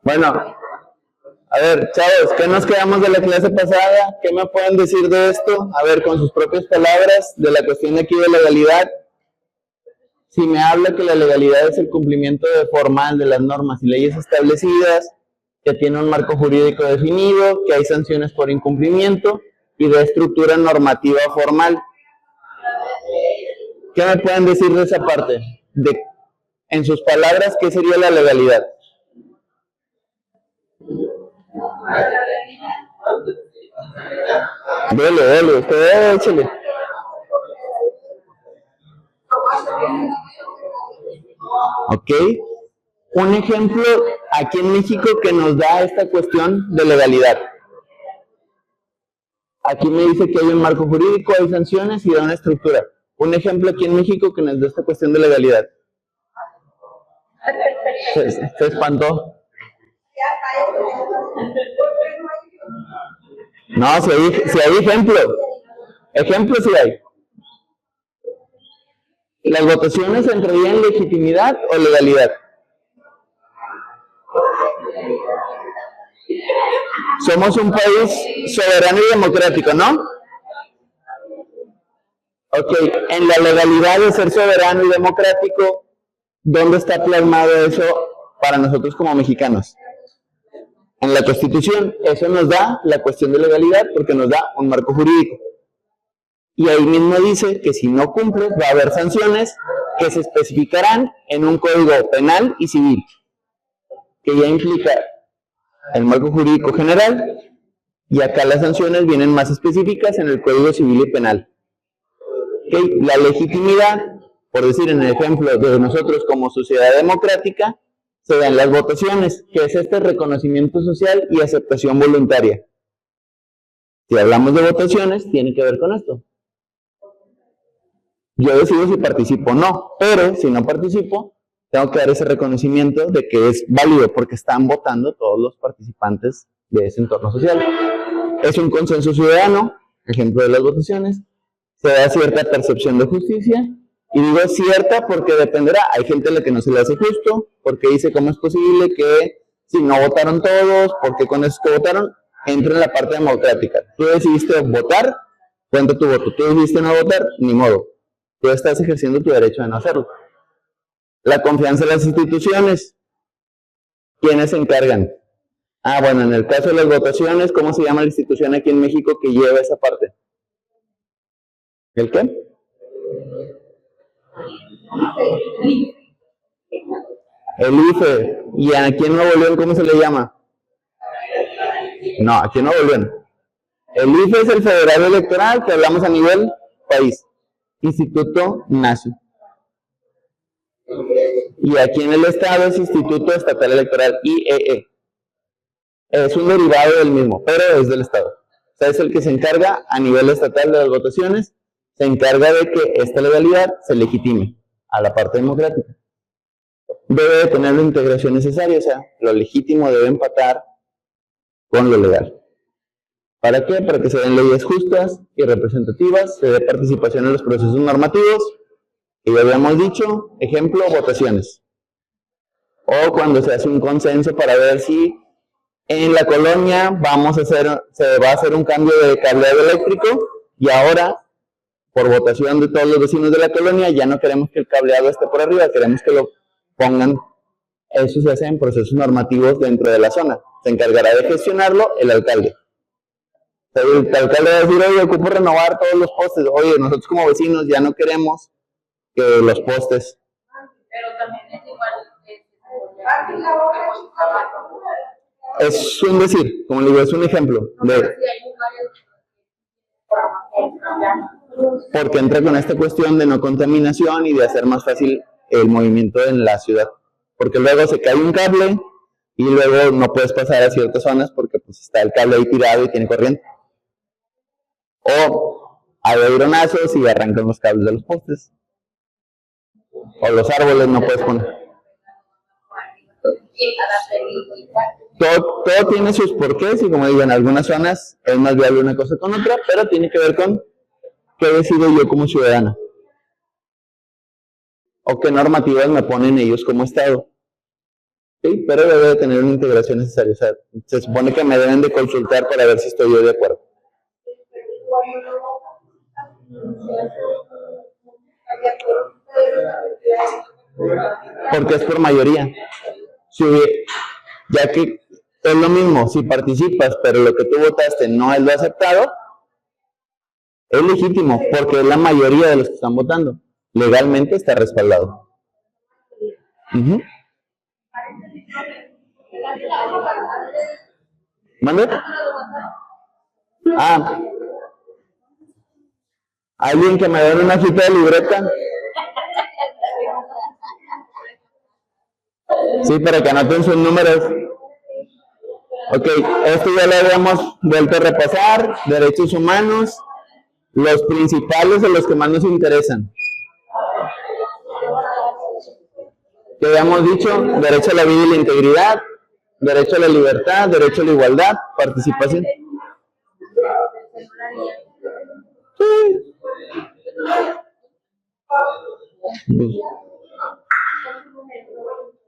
Bueno, a ver, chavos, ¿qué nos quedamos de la clase pasada? ¿Qué me pueden decir de esto? A ver, con sus propias palabras, de la cuestión de aquí de legalidad. Si me habla que la legalidad es el cumplimiento formal de las normas y leyes establecidas, que tiene un marco jurídico definido, que hay sanciones por incumplimiento y de estructura normativa formal. ¿Qué me pueden decir de esa parte? En sus palabras, ¿qué sería la legalidad? Dele, usted échale. Ok. Un ejemplo aquí en México que nos da esta cuestión de legalidad. Aquí me dice que hay un marco jurídico, hay sanciones y da una estructura. Un ejemplo aquí en México que nos da esta cuestión de legalidad. Se espantó. No, si hay ejemplo. Ejemplos sí hay. ¿Las votaciones entrarían en legitimidad o legalidad? Somos un país soberano y democrático, ¿no? Ok, en la legalidad de ser soberano y democrático, ¿dónde está plasmado eso para nosotros como mexicanos? En la Constitución. Eso nos da la cuestión de legalidad porque nos da un marco jurídico. Y ahí mismo dice que si no cumples va a haber sanciones que se especificarán en un código penal y civil, que ya implica el marco jurídico general, y acá las sanciones vienen más específicas en el código civil y penal. Okay. La legitimidad, por decir en el ejemplo de nosotros como sociedad democrática, se dan las votaciones, que es este reconocimiento social y aceptación voluntaria. Si hablamos de votaciones, tiene que ver con esto. Yo decido si participo o no, pero si no participo, tengo que dar ese reconocimiento de que es válido porque están votando todos los participantes de ese entorno social. Es un consenso ciudadano, ejemplo de las votaciones, se da cierta percepción de justicia, y digo cierta porque dependerá, hay gente a la que no se le hace justo, porque dice cómo es posible que si no votaron todos, porque con esos que votaron, entra en la parte democrática. Tú decidiste votar, cuenta tu voto, tú decidiste no votar, ni modo. Tú estás ejerciendo tu derecho de no hacerlo. La confianza en las instituciones. ¿Quiénes se encargan? Ah, bueno, en el caso de las votaciones, ¿cómo se llama la institución aquí en México que lleva esa parte? ¿El qué? El IFE. ¿Y aquí en Nuevo León cómo se le llama? No, aquí en Nuevo León. El IFE es el Federal Electoral, que hablamos a nivel país. Instituto NACI. Y aquí en el estado es Instituto Estatal Electoral, IEE. Es un derivado del mismo, pero es del estado. O sea, es el que se encarga a nivel estatal de las votaciones, se encarga de que esta legalidad se legitime a la parte democrática. Debe de tener la integración necesaria, o sea, lo legítimo debe empatar con lo legal. ¿Para qué? Para que se den leyes justas y representativas, se dé participación en los procesos normativos, y ya habíamos dicho, ejemplo, votaciones. O cuando se hace un consenso para ver si en la colonia se va a hacer un cambio de cableado eléctrico, y ahora, por votación de todos los vecinos de la colonia, ya no queremos que el cableado esté por arriba, queremos que lo pongan. Eso se hace en procesos normativos dentro de la zona. Se encargará de gestionarlo el alcalde. El alcalde va a decir, oye, ocupo renovar todos los postes. Oye, nosotros como vecinos ya no queremos que los postes. Pero también es igual. Es un decir, como le digo, es un ejemplo. Porque entra con esta cuestión de no contaminación y de hacer más fácil el movimiento en la ciudad. Porque luego se cae un cable y luego no puedes pasar a ciertas zonas porque pues está el cable ahí tirado y tiene corriente. O hay aeronazos y arrancan los cables de los postes. O los árboles no puedes poner. Todo tiene sus porqués y como digo, en algunas zonas es más viable una cosa con otra, pero tiene que ver con qué decido yo como ciudadano. O qué normativas me ponen ellos como Estado. ¿sí? Pero debe de tener una integración necesaria. O sea, se supone que me deben de consultar para ver si estoy yo de acuerdo. Porque es por mayoría. Si, ya que es lo mismo, si participas, pero lo que tú votaste no es lo aceptado, es legítimo, porque es la mayoría de los que están votando. Legalmente está respaldado. ¿Mande? Ah, ¿alguien que me dé una cita de libreta? Sí, para que anoten sus números. Ok, esto ya lo habíamos vuelto a repasar. Derechos humanos, los principales o los que más nos interesan. Que habíamos dicho, derecho a la vida y la integridad, derecho a la libertad, derecho a la igualdad, participación. Sí.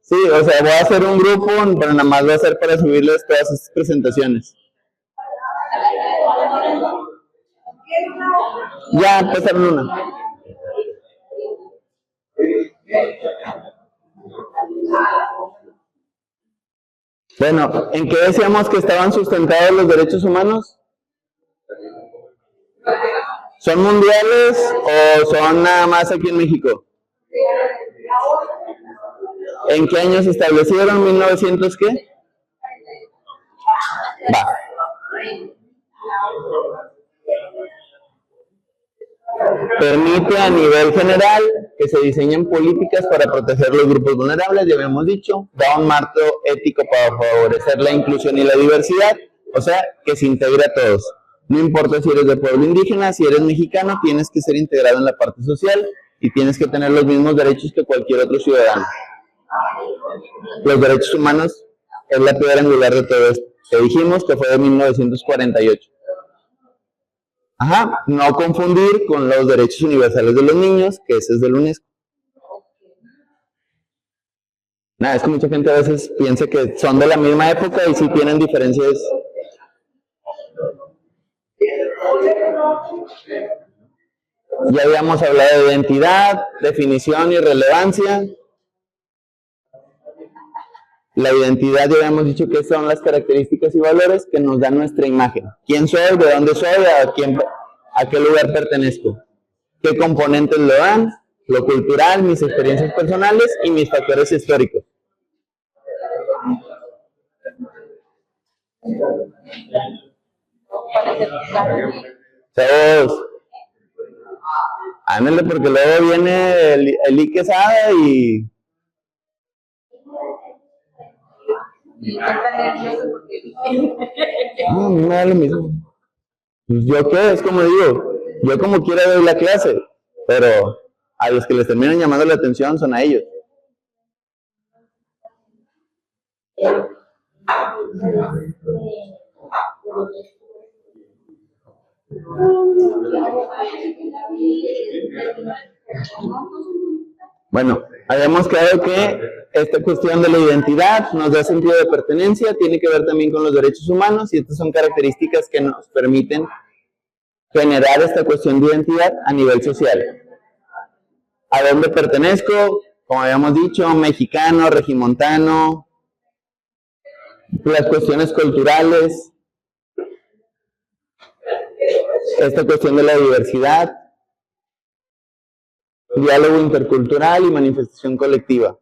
Sí, o sea, voy a hacer un grupo, pero nada más va a ser para subirles todas estas presentaciones. Ya empezaron una. Bueno, ¿en qué decíamos que estaban sustentados los derechos humanos? ¿Son mundiales o son nada más aquí en México? ¿En qué año se establecieron? ¿1900 qué? Va. Permite a nivel general que se diseñen políticas para proteger los grupos vulnerables, ya habíamos dicho, da un marco ético para favorecer la inclusión y la diversidad, o sea, que se integre a todos. No importa si eres de pueblo indígena, si eres mexicano, tienes que ser integrado en la parte social y tienes que tener los mismos derechos que cualquier otro ciudadano. Los derechos humanos es la piedra angular de todo esto, que dijimos que fue de 1948. Ajá, no confundir con los derechos universales de los niños, que ese es del UNESCO. Nada, es que mucha gente a veces piensa que son de la misma época y sí tienen diferencias. Ya habíamos hablado de identidad, definición y relevancia. La identidad ya habíamos dicho que son las características y valores que nos dan nuestra imagen. ¿Quién soy? ¿De dónde soy? ¿A qué lugar pertenezco? ¿Qué componentes lo dan? Lo cultural, mis experiencias personales y mis factores históricos. Chavos, ándale porque luego viene el Quesada y... No, me da lo mismo. Pues yo qué, es como digo, yo como quiera doy la clase, pero a los que les terminan llamando la atención son a ellos. Bueno, habíamos quedado que esta cuestión de la identidad nos da sentido de pertenencia, tiene que ver también con los derechos humanos y estas son características que nos permiten generar esta cuestión de identidad a nivel social. ¿A dónde pertenezco? Como habíamos dicho, mexicano, regimontano, las cuestiones culturales, esta cuestión de la diversidad, diálogo intercultural y manifestación colectiva.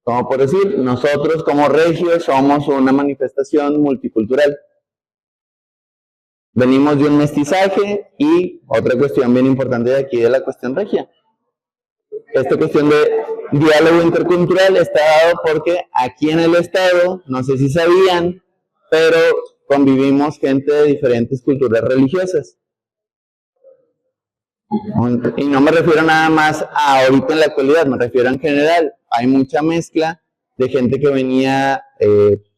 Como por decir, nosotros como regios somos una manifestación multicultural. Venimos de un mestizaje y otra cuestión bien importante de aquí de la cuestión regia. Esta cuestión de diálogo intercultural está dado porque aquí en el estado, no sé si sabían, pero convivimos gente de diferentes culturas religiosas. Y no me refiero nada más a ahorita en la actualidad, me refiero en general. Hay mucha mezcla de gente que venía,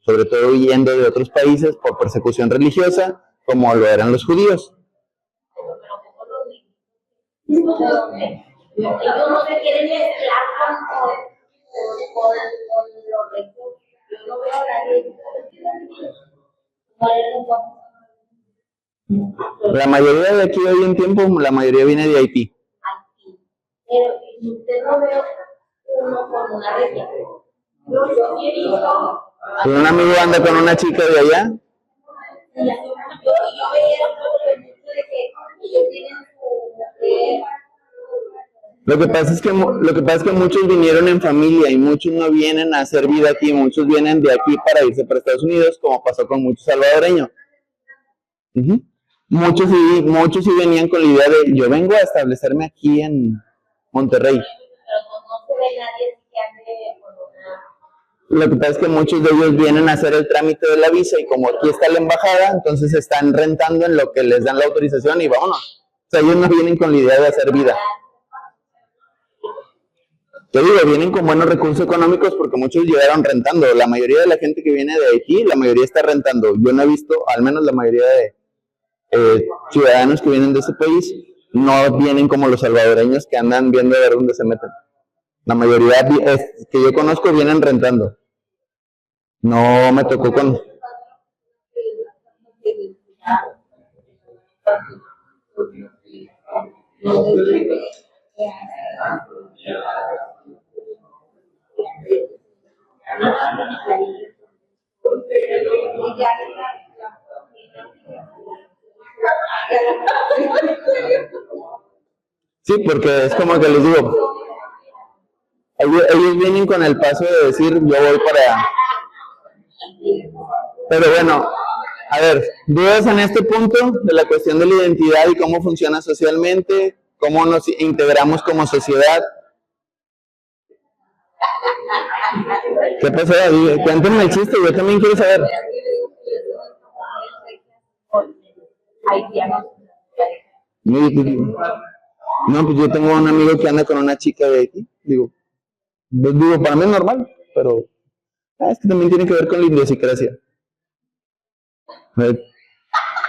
sobre todo huyendo de otros países por persecución religiosa, como lo eran los judíos. Ellos no se quieren mezclar con los recursos. La mayoría de aquí hoy en tiempo, la mayoría viene de Haití. Pero usted no ve uno con una regla. Yo sí he visto. ¿Un amigo anda con una chica de allá? Yo veía de que ellos tienen su... Lo que pasa es que muchos vinieron en familia y muchos no vienen a hacer vida aquí, muchos vienen de aquí para irse para Estados Unidos, como pasó con muchos salvadoreños. Muchos sí venían con la idea de yo vengo a establecerme aquí en Monterrey. Pero no se ve nadie que ande con Lo que pasa es que muchos de ellos vienen a hacer el trámite de la visa y como aquí está la embajada, entonces están rentando en lo que les dan la autorización y vámonos. O sea, ellos no vienen con la idea de hacer vida. Yo digo, vienen con buenos recursos económicos porque muchos llegaron rentando. La mayoría de la gente que viene de Haití, la mayoría está rentando. Yo no he visto, al menos la mayoría de ciudadanos que vienen de ese país, no vienen como los salvadoreños que andan viendo a ver dónde se meten. La mayoría que yo conozco vienen rentando. No me tocó con... Sí, porque es como que les digo, ellos vienen con el paso de decir, yo voy para... Pero bueno, a ver, dudas en este punto de la cuestión de la identidad y cómo funciona socialmente, cómo nos integramos como sociedad. ¿Qué pasó? Cuéntenme el chiste, yo también quiero saber. No, pues yo tengo un amigo que anda con una chica de Haití. Digo, para mí es normal, pero es que también tiene que ver con la idiosincrasia.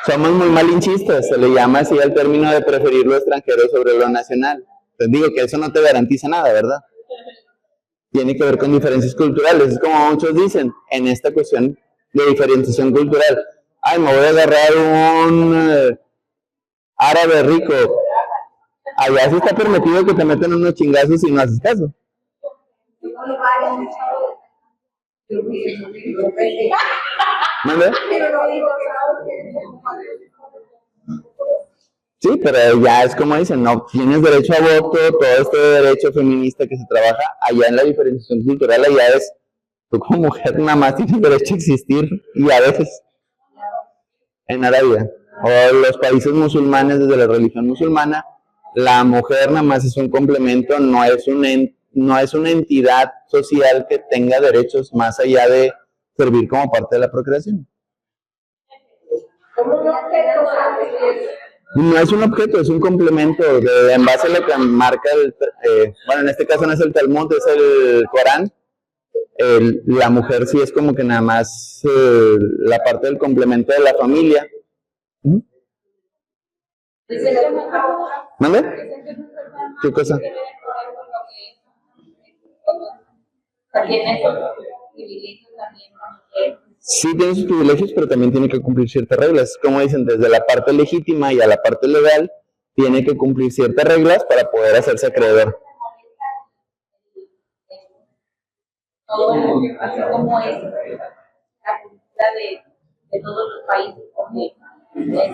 Somos muy malinchistas, se le llama así al término de preferir lo extranjero sobre lo nacional. Entonces digo que eso no te garantiza nada, ¿verdad? Tiene que ver con diferencias culturales, es como muchos dicen, en esta cuestión de diferenciación cultural. Ay, me voy a agarrar un árabe rico. Allá sí está permitido que te metan unos chingazos y no haces caso. ¿Mande? Sí, pero ya es como dicen, no tienes derecho a voto, todo este derecho feminista que se trabaja, allá en la diferenciación cultural, allá es, tú como mujer nada más tienes derecho a existir y a veces en Arabia o los países musulmanes desde la religión musulmana, la mujer nada más es un complemento, no es una entidad social que tenga derechos más allá de servir como parte de la procreación. No es un objeto, es un complemento en base a lo que marca bueno, en este caso no es el Talmud, es el Corán. La mujer sí es como que nada más la parte del complemento de la familia. ¿Mande? ¿Qué cosa? Sí tiene sus privilegios, pero también tiene que cumplir ciertas reglas. Como dicen, desde la parte legítima y a la parte legal, tiene que cumplir ciertas reglas para poder hacerse acreedor. Así como es la cultura de todos los países, porque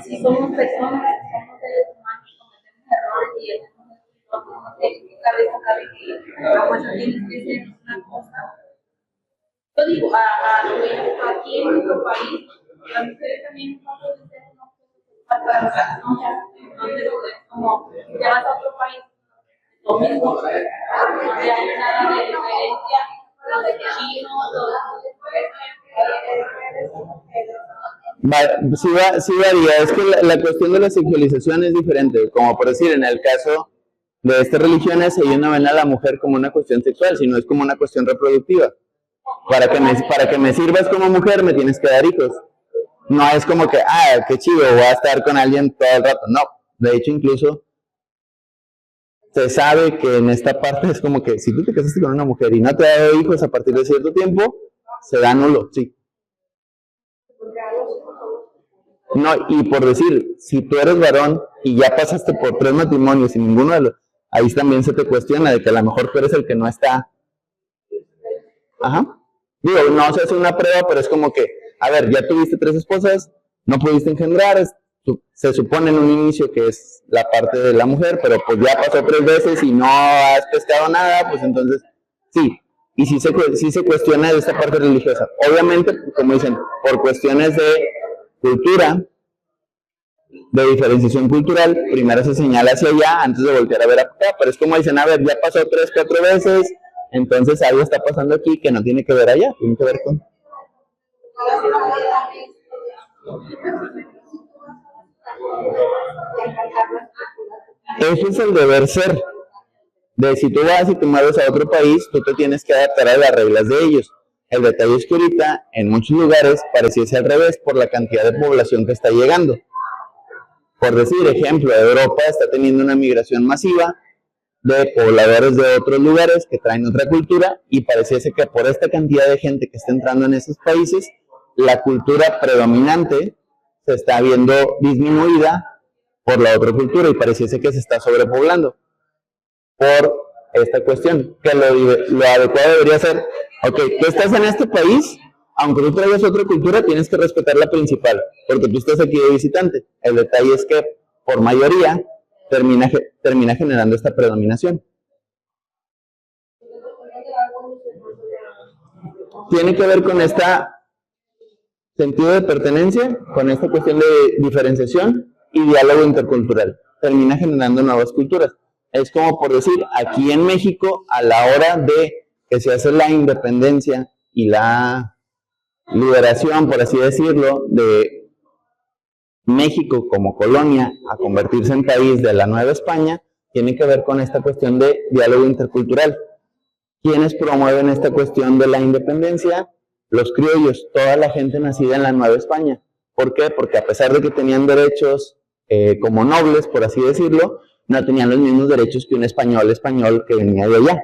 si somos personas, somos seres humanos, cometemos errores y eso no sé qué cabeza cabe que la fuerza tiene que ser una cosa. Yo digo, aquí en nuestro país, las mujeres también no pueden ser una cosa, entonces es como, te vas a otro país, lo mismo, no hay nada de diferencia, los de chinos, Sí varía, es que la cuestión de la sexualización es diferente, como por decir, en el caso de estas religiones, ellos no ven a la mujer como una cuestión sexual, sino es como una cuestión reproductiva. Para que me sirvas como mujer, me tienes que dar hijos. No es como que, qué chido, voy a estar con alguien todo el rato. No, de hecho, incluso se sabe que en esta parte es como que si tú te casaste con una mujer y no te ha dado hijos a partir de cierto tiempo, se da nulo, sí. No, y por decir, si tú eres varón y ya pasaste por 3 matrimonios y ninguno de los, ahí también se te cuestiona de que a lo mejor tú eres el que no está. Ajá. Digo, no se hace una prueba, pero es como que, a ver, ya tuviste 3 esposas, no pudiste engendrar, se supone en un inicio que es la parte de la mujer, pero pues ya pasó 3 veces y no has pescado nada, pues entonces, sí. Y sí se cuestiona de esta parte religiosa. Obviamente, como dicen, por cuestiones de cultura, de diferenciación cultural, primero se señala hacia allá antes de voltear a ver acá, pero es como dicen, a ver, ya pasó 3, 4 veces, entonces algo está pasando aquí que no tiene que ver allá, tiene que ver con... Eso es el deber ser, de si tú vas y te mueves a otro país, tú te tienes que adaptar a las reglas de ellos. El detalle es que ahorita, en muchos lugares, pareciese al revés por la cantidad de población que está llegando. Por decir, ejemplo, Europa está teniendo una migración masiva de pobladores de otros lugares que traen otra cultura y pareciese que por esta cantidad de gente que está entrando en esos países, la cultura predominante se está viendo disminuida por la otra cultura y pareciese que se está sobrepoblando por esta cuestión, que lo adecuado debería ser, ok, tú estás en este país, aunque tú traigas otra cultura, tienes que respetar la principal, porque tú estás aquí de visitante. El detalle es que, por mayoría, termina generando esta predominación. Tiene que ver con este sentido de pertenencia, con esta cuestión de diferenciación y diálogo intercultural. Termina generando nuevas culturas. Es como por decir, aquí en México, a la hora de que se hace la independencia y la liberación, por así decirlo, de México como colonia a convertirse en país de la Nueva España, tiene que ver con esta cuestión de diálogo intercultural. ¿Quiénes promueven esta cuestión de la independencia? Los criollos, toda la gente nacida en la Nueva España. ¿Por qué? Porque a pesar de que tenían derechos como nobles, por así decirlo, no tenían los mismos derechos que un español que venía de allá.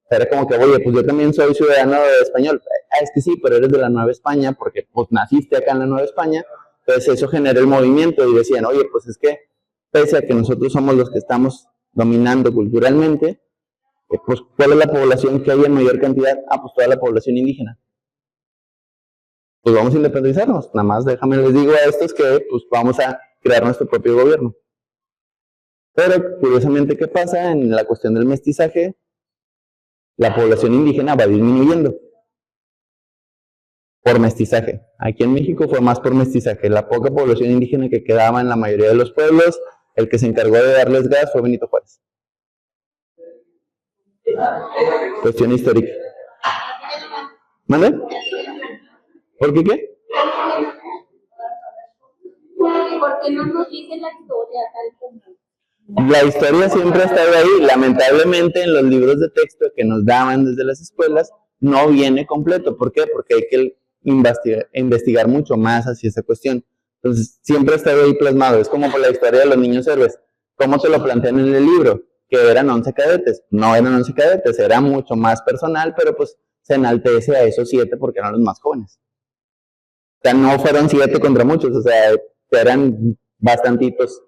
Era como que, oye, pues yo también soy ciudadano español. Es que sí, pero eres de la Nueva España porque pues naciste acá en la Nueva España. Entonces eso generó el movimiento y decían, oye, pues es que pese a que nosotros somos los que estamos dominando culturalmente, pues ¿cuál es la población que hay en mayor cantidad? Ah, pues toda la población indígena. Pues vamos a independizarnos. Nada más déjame les digo a estos que pues vamos a crear nuestro propio gobierno. Pero curiosamente, ¿qué pasa? En la cuestión del mestizaje, la población indígena va disminuyendo por mestizaje. Aquí en México fue más por mestizaje. La poca población indígena que quedaba en la mayoría de los pueblos, el que se encargó de darles gas fue Benito Juárez. Cuestión histórica. ¿Mande? ¿Por qué qué? Porque no nos dice la historia tal como... La historia siempre ha estado ahí. Lamentablemente en los libros de texto que nos daban desde las escuelas no viene completo. ¿Por qué? Porque hay que investigar mucho más hacia esa cuestión. Entonces siempre ha estado ahí plasmado. Es como por la historia de los niños héroes. ¿Cómo te lo plantean en el libro? Que eran 11 cadetes. No eran 11 cadetes, era mucho más personal, pero pues se enaltece a esos 7 porque eran los más jóvenes. O sea, no fueron 7 contra muchos, o sea, eran bastantitos.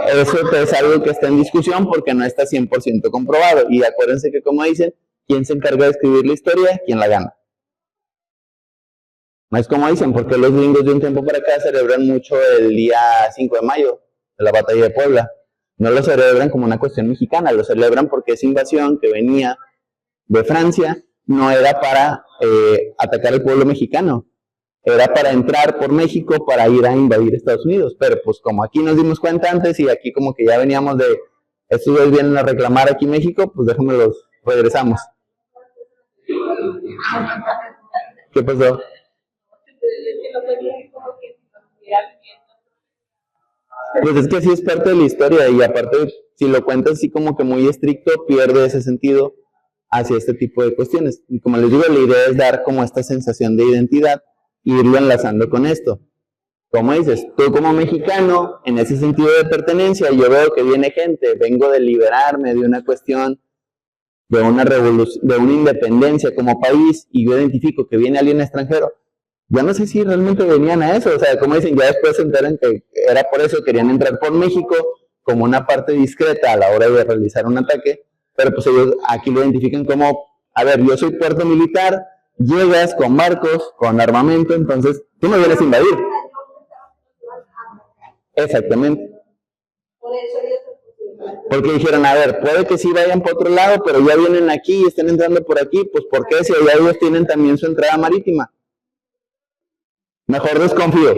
Eso es algo que está en discusión porque no está 100% comprobado. Y acuérdense que, como dicen, ¿quién se encarga de escribir la historia? ¿Quién la gana? No es como dicen, porque los gringos de un tiempo para acá celebran mucho el día 5 de mayo, de la batalla de Puebla. No lo celebran como una cuestión mexicana, lo celebran porque esa invasión que venía de Francia no era para atacar al pueblo mexicano, era para entrar por México para ir a invadir Estados Unidos. Pero pues como aquí nos dimos cuenta antes y aquí como que ya veníamos de estos dos vienen a reclamar aquí México, pues déjame los regresamos. ¿Qué pasó? Pues es que sí es parte de la historia y aparte si lo cuentas así como que muy estricto pierde ese sentido hacia este tipo de cuestiones. Y como les digo, la idea es dar como esta sensación de identidad e irlo enlazando con esto. Como dices, tú como mexicano, en ese sentido de pertenencia, yo veo que viene gente, vengo de liberarme de una cuestión de una revolución, de una independencia como país, y yo identifico que viene alguien extranjero, yo no sé si realmente venían a eso, o sea, como dicen, ya después se enteran que era por eso, querían entrar por México como una parte discreta a la hora de realizar un ataque, pero pues ellos aquí lo identifican como, a ver, yo soy puerto militar, llegas con barcos, con armamento, entonces tú me vienes a invadir. Exactamente. Porque dijeron, a ver, puede que sí vayan por otro lado, pero ya vienen aquí y están entrando por aquí, pues ¿por qué si allá ellos tienen también su entrada marítima? Mejor desconfío.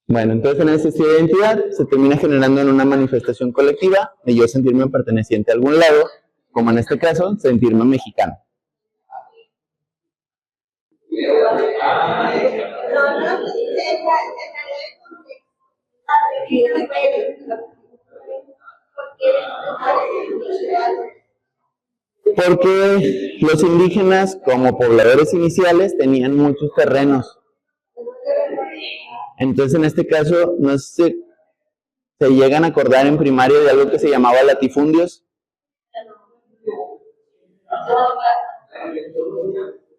Bueno, entonces en esa identidad se termina generando en una manifestación colectiva de yo sentirme perteneciente a algún lado, como en este caso, sentirme mexicano. Porque los indígenas, como pobladores iniciales, tenían muchos terrenos. Entonces, en este caso, no sé si se llegan a acordar en primaria de algo que se llamaba latifundios.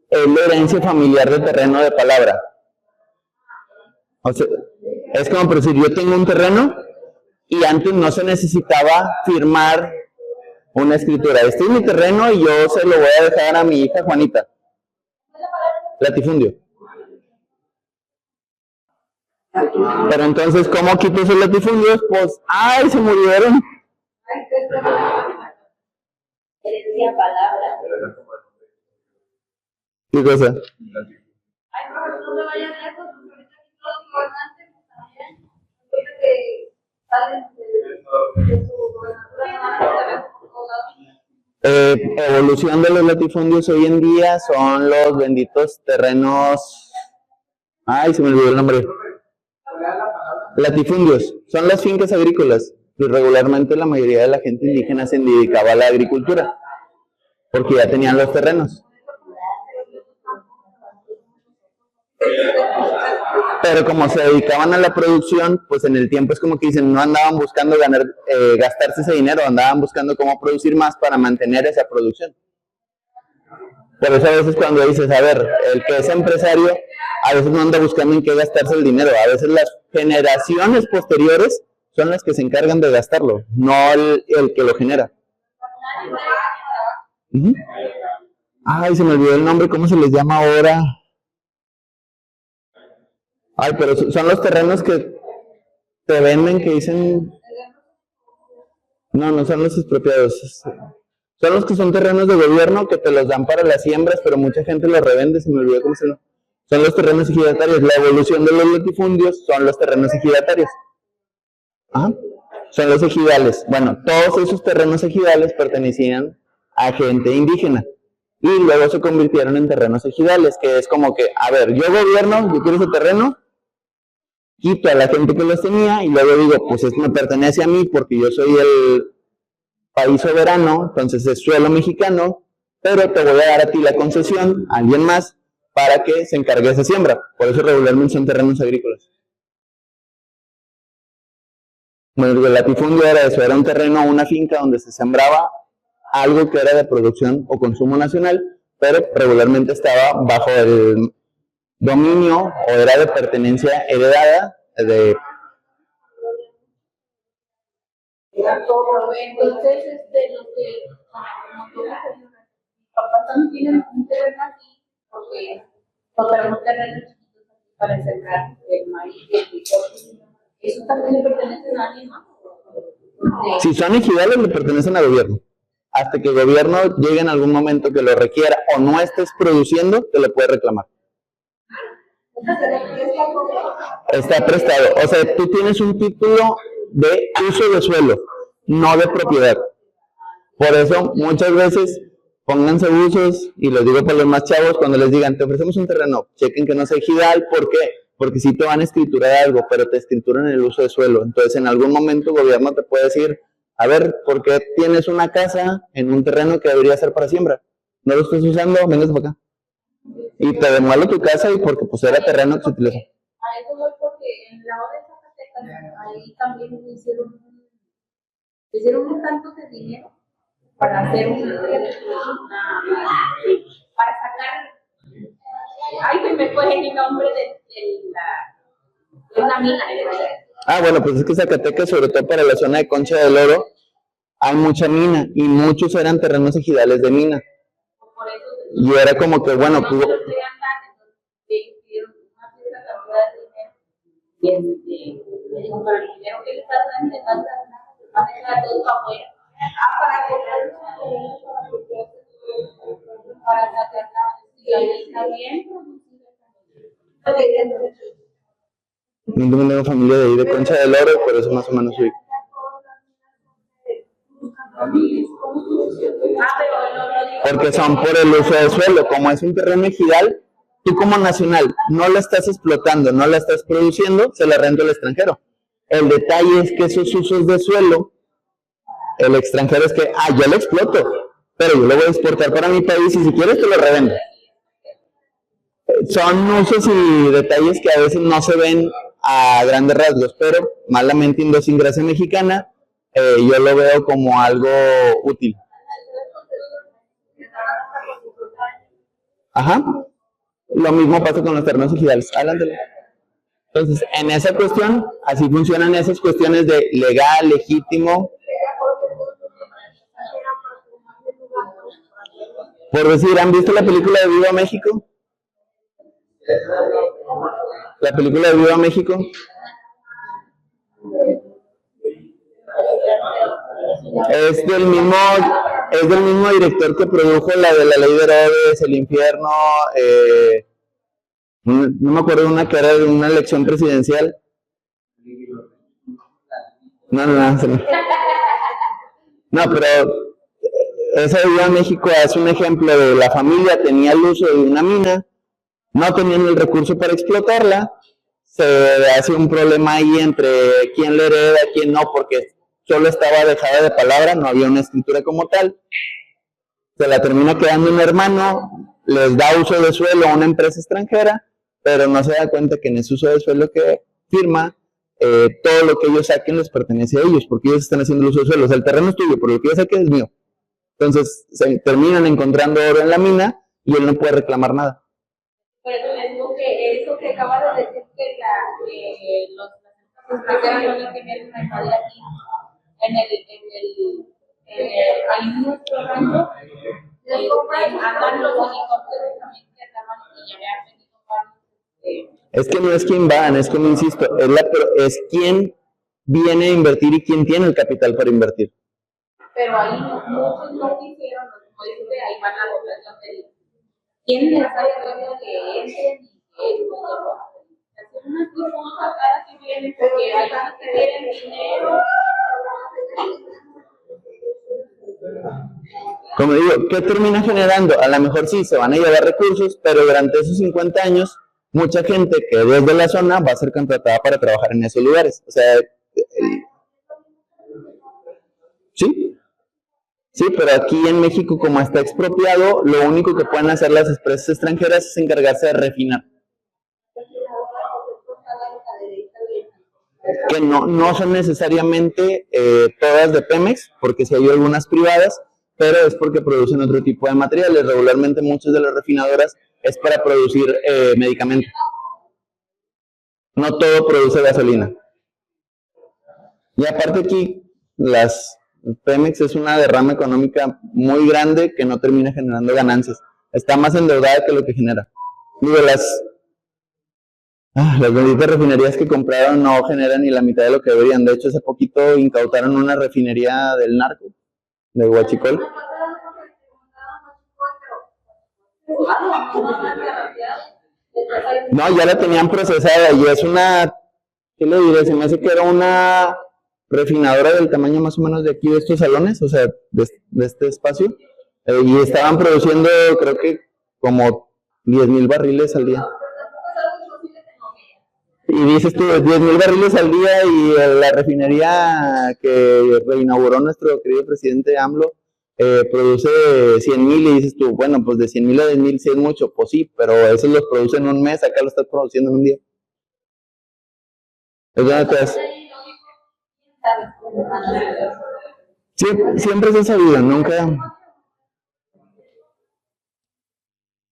Es la herencia familiar de terreno de palabra. O sea, es como por decir, yo tengo un terreno y antes no se necesitaba firmar una escritura. Este es mi terreno y yo se lo voy a dejar a mi hija Juanita. Latifundio. Pero entonces, ¿cómo quito esos latifundios? Pues, ¡ay, se murieron! Herencia palabra. ¿Qué cosa? Ay, pero no me vayas lejos, porque ahorita aquí todos los gobernantes también. Que salen de su gobernatura. Evolución de los latifundios hoy en día son los benditos terrenos. Ay, se me olvidó el nombre. Latifundios, son las fincas agrícolas. Y regularmente la mayoría de la gente indígena se dedicaba a la agricultura, porque ya tenían los terrenos. Pero como se dedicaban a la producción, pues en el tiempo es como que dicen, no andaban buscando gastarse ese dinero, andaban buscando cómo producir más para mantener esa producción. Por eso a veces cuando dices, a ver, el que es empresario, a veces no anda buscando en qué gastarse el dinero, a veces las generaciones posteriores son las que se encargan de gastarlo, no el que lo genera. Ay, se me olvidó el nombre, ¿cómo se les llama ahora? Ay, pero son los terrenos que te venden, que dicen... No, no son los expropiados. Son los que son terrenos de gobierno que te los dan para las siembras, pero mucha gente los revende, se me olvidó cómo se llama. Son los terrenos ejidatarios. La evolución de los latifundios son los terrenos ejidatarios. Ajá. Son los ejidales. Bueno, todos esos terrenos ejidales pertenecían a gente indígena. Y luego se convirtieron en terrenos ejidales, que es como que, a ver, yo gobierno, yo quiero ese terreno, quito a la gente que los tenía y luego digo, pues esto me pertenece a mí porque yo soy el país soberano, entonces es suelo mexicano, pero te voy a dar a ti la concesión, a alguien más, para que se encargue de esa siembra. Por eso regularmente son terrenos agrícolas. Bueno, el latifundio era eso, era un terreno, una finca donde se sembraba algo que era de producción o consumo nacional, pero regularmente estaba bajo el dominio o era de pertenencia heredada de... Entonces, los que, como tú dices, mis papás también tienen un terreno aquí, porque no tenemos terrenos chiquitos para sembrar el maíz, el frijol. ¿Eso también le pertenece a alguien más? Si son ejidales, le pertenecen al gobierno. Hasta que el gobierno llegue en algún momento que lo requiera o no estés produciendo, te lo puede reclamar. Está prestado. O sea, tú tienes un título de uso de suelo, no de propiedad. Por eso, muchas veces, pónganse usos, y los digo para los más chavos, cuando les digan, te ofrecemos un terreno, chequen que no sea ejidal. ¿Por qué? Porque sí te van a escriturar algo, pero te escrituran el uso de suelo. Entonces, en algún momento el gobierno te puede decir, a ver, ¿por qué tienes una casa en un terreno que debería ser para siembra? ¿No lo estás usando? Vengas para acá. Y te demuelo tu casa y porque pues era terreno que se utilizó. A eso voy porque en la hora de Zacatecas, ahí también hicieron hicieron un tanto de dinero para hacer para sacar, ay, se me fue el nombre de una mina. Ah, bueno, pues es que Zacatecas, sobre todo para la zona de Concha del Oro, hay mucha mina y muchos eran terrenos ejidales de mina. Y era como que, bueno, pues, me dijo, pero el dinero que le estás dando, vas a dejar todo para afuera. Para comprar para sacar la está bien. No tengo familia de ahí de Concha del Oro, por eso más o menos soy. Porque son por el uso del suelo. Como es un terreno ejidal, tú como nacional no la estás explotando, no la estás produciendo, se la renta al extranjero. El detalle es que esos usos de suelo, el extranjero es que, yo lo exploto, pero yo lo voy a exportar para mi país y si quieres te lo revendo. Son usos y detalles que a veces no se ven a grandes rasgos, pero malamente idiosincrasia mexicana, yo lo veo como algo útil. Ajá. Lo mismo pasa con los terrenos ejidales. Adelante. Entonces, en esa cuestión, así funcionan esas cuestiones de legal, legítimo. Por decir, ¿han visto la película de Viva México? La película de Viva México. Es del mismo director que produjo la de La Ley de Herodes, El Infierno, no me acuerdo de una que era de una elección presidencial. No. No, pero esa de Viva México es un ejemplo de la familia tenía el uso de una mina, no tenían el recurso para explotarla, se hace un problema ahí entre quién le hereda, quién no, porque solo estaba dejada de palabra, no había una escritura como tal. Se la termina quedando un hermano, les da uso de suelo a una empresa extranjera, pero no se da cuenta que en ese uso de suelo que firma, todo lo que ellos saquen les pertenece a ellos, porque ellos están haciendo el uso de suelo. O sea, el terreno es tuyo, pero lo que yo saque es mío. Entonces, se terminan encontrando oro en la mina y él no puede reclamar nada. Pero eso que acaba de decir que los extranjeros no tienen una madera aquí, ahí en nuestro rango, andan los helicópteros también que andaban y ya me han venido varios. Es que no es quien van, es como insisto, es quien viene a invertir y quien tiene el capital para invertir. Pero ahí muchos no quisieron, como dice, ahí van a votación de quién les sale dueño que entren y que es una cosa cada que viene, porque hay unos que tienen dinero. Como digo, ¿qué termina generando? A lo mejor sí, se van a llevar recursos, pero durante esos 50 años, mucha gente que desde la zona va a ser contratada para trabajar en esos lugares. O sea, sí, pero aquí en México, como está expropiado, lo único que pueden hacer las empresas extranjeras es encargarse de refinar. Que no son necesariamente todas de Pemex, porque sí hay algunas privadas, pero es porque producen otro tipo de materiales. Regularmente muchas de las refinadoras es para producir medicamentos. No todo produce gasolina. Y aparte aquí, Pemex es una derrama económica muy grande que no termina generando ganancias. Está más endeudada que lo que genera. Digo, las benditas refinerías que compraron no generan ni la mitad de lo que deberían. De hecho, hace poquito incautaron una refinería del narco, de Huachicol. No, ya la tenían procesada y es una, ¿qué le diré? Se me hace que era una refinadora del tamaño más o menos de aquí, de estos salones, o sea, de este espacio. Y estaban produciendo, creo que como 10,000 barriles al día. Y dices tú, 10,000 barriles al día y la refinería que reinauguró nuestro querido presidente AMLO produce 100,000 y dices tú, bueno, pues de 100,000 a 10,000 sí es mucho, pues sí, pero esos los produce en un mes, acá lo estás produciendo en un día. ¿Es donde te das? Siempre se ha sabido, nunca.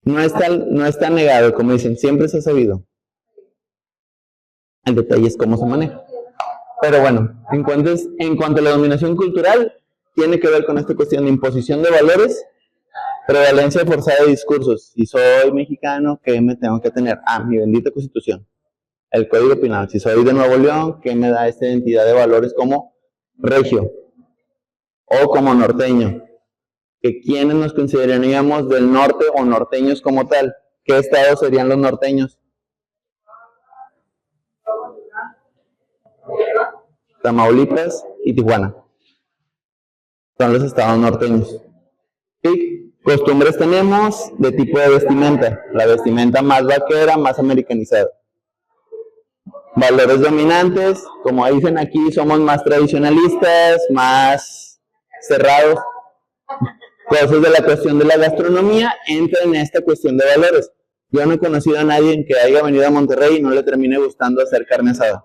No está negado, como dicen, siempre se ha sabido. El detalle es cómo se maneja. Pero bueno, en cuanto a la dominación cultural, tiene que ver con esta cuestión de imposición de valores, prevalencia forzada de discursos. Si soy mexicano, ¿qué me tengo que tener? Mi bendita Constitución. El Código Penal. Si soy de Nuevo León, ¿qué me da esta identidad de valores como regio o como norteño? Que quienes nos consideraríamos del norte o norteños como tal. ¿Qué estados serían los norteños? Tamaulipas y Tijuana. Son los estados norteños. ¿Sí? Costumbres tenemos de tipo de vestimenta. La vestimenta más vaquera, más americanizada. Valores dominantes, como dicen aquí, somos más tradicionalistas, más cerrados. Cosas de la cuestión de la gastronomía entran en esta cuestión de valores. Yo no he conocido a nadie que haya venido a Monterrey y no le termine gustando hacer carne asada.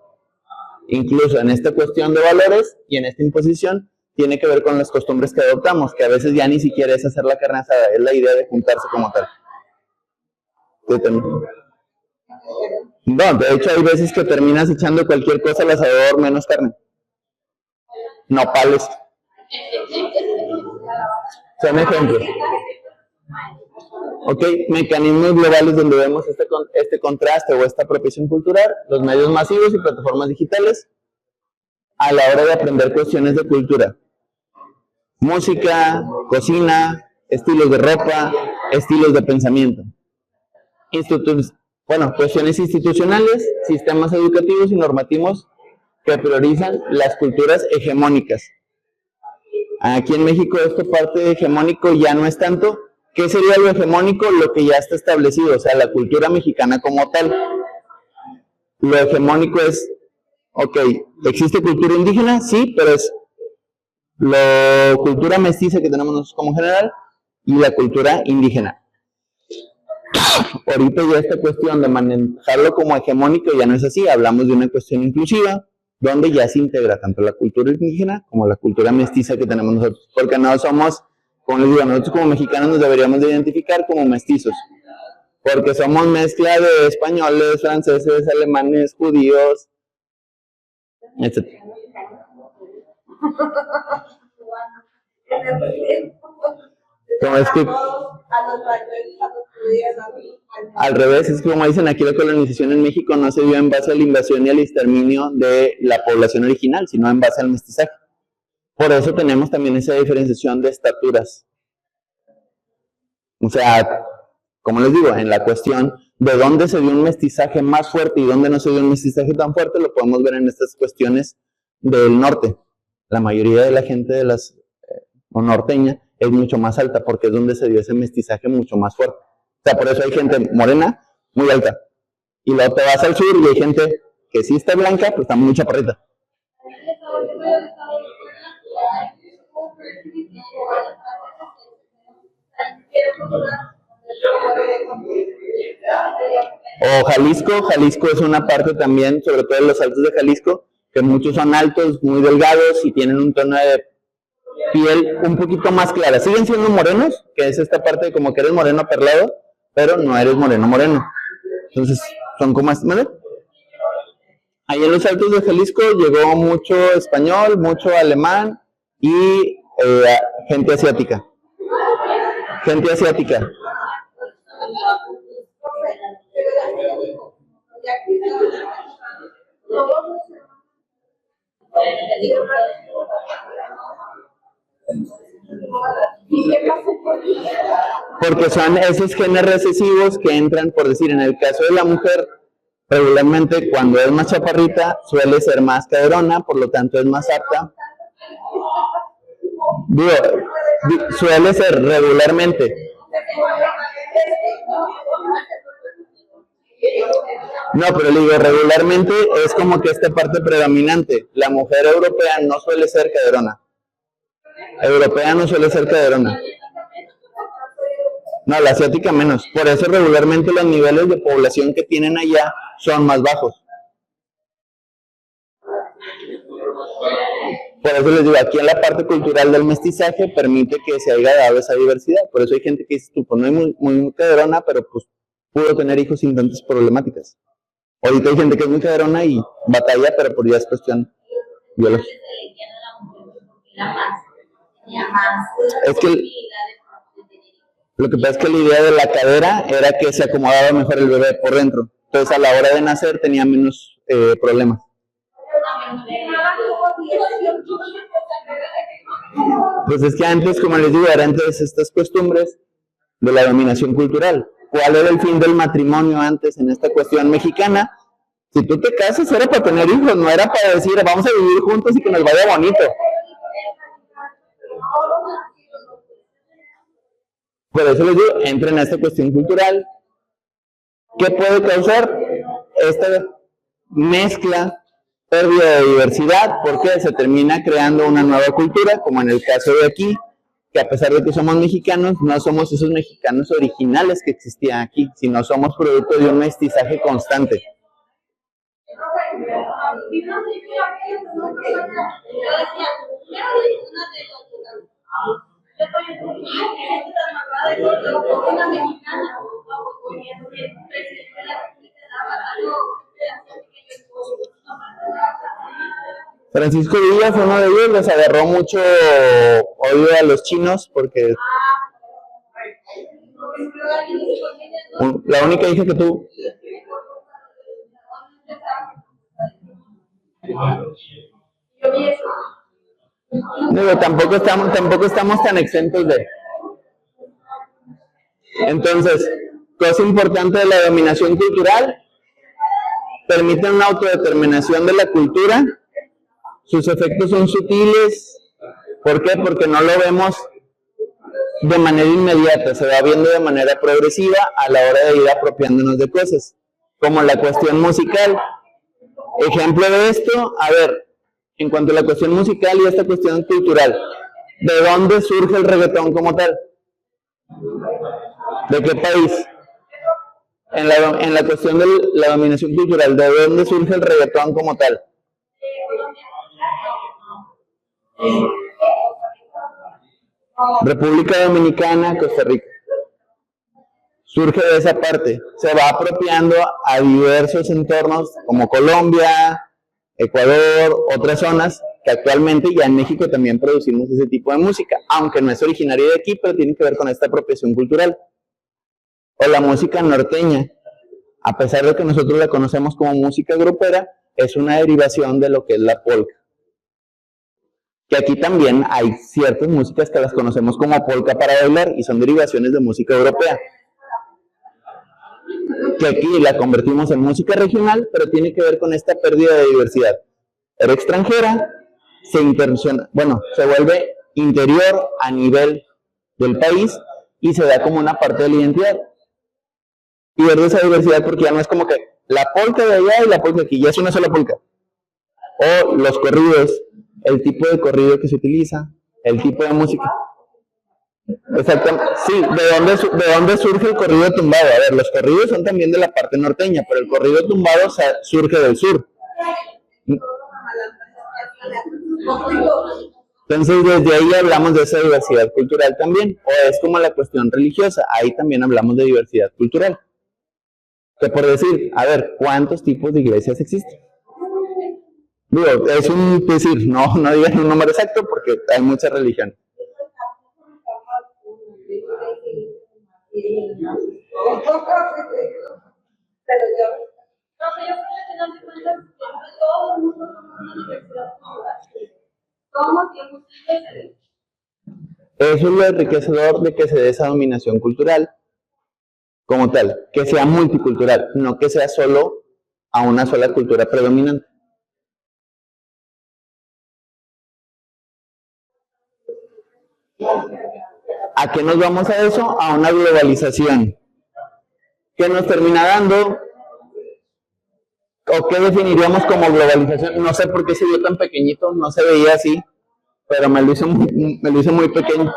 Incluso en esta cuestión de valores y en esta imposición tiene que ver con las costumbres que adoptamos, que a veces ya ni siquiera es hacer la carne asada, es la idea de juntarse como tal. No, de hecho hay veces que terminas echando cualquier cosa al asador menos carne. Nopales. Son ejemplos. Ok, mecanismos globales donde vemos este contraste o esta apropiación cultural, los medios masivos y plataformas digitales a la hora de aprender cuestiones de cultura. Música, cocina, estilos de ropa, estilos de pensamiento. Cuestiones institucionales, sistemas educativos y normativos que priorizan las culturas hegemónicas. Aquí en México esta parte de hegemónico ya no es tanto. ¿Qué sería lo hegemónico? Lo que ya está establecido, o sea, la cultura mexicana como tal. Lo hegemónico es, ok, ¿existe cultura indígena? Sí, pero es la cultura mestiza que tenemos nosotros como general y la cultura indígena. Ahorita ya esta cuestión de manejarlo como hegemónico ya no es así, hablamos de una cuestión inclusiva, donde ya se integra tanto la cultura indígena como la cultura mestiza que tenemos nosotros, porque no somos, como les digo, nosotros como mexicanos nos deberíamos de identificar como mestizos, porque somos mezcla de españoles, franceses, alemanes, judíos, etc. Como es que al revés, es que como dicen aquí, la colonización en México no se dio en base a la invasión y al exterminio de la población original, sino en base al mestizaje. Por eso tenemos también esa diferenciación de estaturas. O sea, como les digo, en la cuestión de dónde se dio un mestizaje más fuerte y dónde no se dio un mestizaje tan fuerte, lo podemos ver en estas cuestiones del norte. La mayoría de la gente de las norteña es mucho más alta porque es donde se dio ese mestizaje mucho más fuerte. O sea, por eso hay gente morena muy alta. Y luego te vas al sur y hay gente que sí está blanca, pero está muy chaparrita. O Jalisco es una parte también, sobre todo en los altos de Jalisco, que muchos son altos, muy delgados y tienen un tono de piel un poquito más clara. Siguen siendo morenos, que es esta parte de como que eres moreno perlado, pero no eres moreno. Entonces, son como más, ¿vale? Ahí en los altos de Jalisco llegó mucho español, mucho alemán y gente asiática. Porque son esos genes recesivos que entran, por decir, en el caso de la mujer, regularmente cuando es más chaparrita suele ser más caderona, por lo tanto es más apta. Suele ser regularmente. No, pero digo, regularmente es como que esta parte predominante. La mujer europea no suele ser caderona. No, la asiática menos. Por eso regularmente los niveles de población que tienen allá son más bajos. Por eso les digo, aquí en la parte cultural del mestizaje permite que se haya dado esa diversidad. Por eso hay gente que dice, tú, pues no es muy caderona, pero pues pudo tener hijos sin tantas problemáticas. Ahorita hay gente que es muy caderona y batalla, pero por ya es cuestión biológica. Es que lo que pasa es que la idea de la cadera era que se acomodaba mejor el bebé por dentro. Entonces a la hora de nacer tenía menos problemas. Pues es que antes, como les digo, eran antes estas costumbres de la dominación cultural. ¿Cuál era el fin del matrimonio antes en esta cuestión mexicana? Si tú te casas era para tener hijos, no era para decir vamos a vivir juntos y que nos vaya bonito. Por eso les digo, entra en esta cuestión cultural. ¿Qué puede causar esta mezcla, pérdida de diversidad? Porque se termina creando una nueva cultura, como en el caso de aquí, que a pesar de que somos mexicanos, no somos esos mexicanos originales que existían aquí, sino somos producto de un mestizaje constante. Francisco Villa fue uno de ellos, les agarró mucho odio a los chinos porque la única hija que tuvo. Digo, tampoco estamos tan exentos de. Entonces, cosa importante de la dominación cultural, permite una autodeterminación de la cultura, sus efectos son sutiles. ¿Por qué? Porque no lo vemos de manera inmediata, se va viendo de manera progresiva a la hora de ir apropiándonos de cosas, como la cuestión musical. Ejemplo de esto, a ver, en cuanto a la cuestión musical y esta cuestión cultural, ¿de dónde surge el reggaetón como tal? ¿De qué país? En la cuestión de la dominación cultural, ¿de dónde surge el reggaetón como tal? República Dominicana, Costa Rica. Surge de esa parte, se va apropiando a diversos entornos como Colombia, Ecuador, otras zonas que actualmente ya en México también producimos ese tipo de música, aunque no es originario de aquí, pero tiene que ver con esta apropiación cultural. O la música norteña, a pesar de que nosotros la conocemos como música grupera, es una derivación de lo que es la polka. Que aquí también hay ciertas músicas que las conocemos como polka para bailar y son derivaciones de música europea. Que aquí la convertimos en música regional, pero tiene que ver con esta pérdida de diversidad. Era extranjera, se vuelve interior a nivel del país y se da como una parte de la identidad. Pierde esa diversidad porque ya no es como que la polka de allá y la polka aquí, ya es una sola polka. O los corridos, el tipo de corrido que se utiliza, el tipo de música. Exactamente, sí, ¿de dónde surge el corrido tumbado? A ver, los corridos son también de la parte norteña, pero el corrido tumbado surge del sur. Entonces, desde ahí hablamos de esa diversidad cultural también, o es como la cuestión religiosa, ahí también hablamos de diversidad cultural. Que por decir, a ver, ¿cuántos tipos de iglesias existen? Digo, es un decir, no digan un número exacto porque hay muchas religiones. Eso es lo enriquecedor de que se dé esa dominación cultural como tal, que sea multicultural, no que sea solo a una sola cultura predominante. ¿A qué nos vamos a eso? A una globalización. ¿Qué nos termina dando? ¿O qué definiríamos como globalización? No sé por qué se vio tan pequeñito, no se veía así, pero me lo hizo muy pequeño.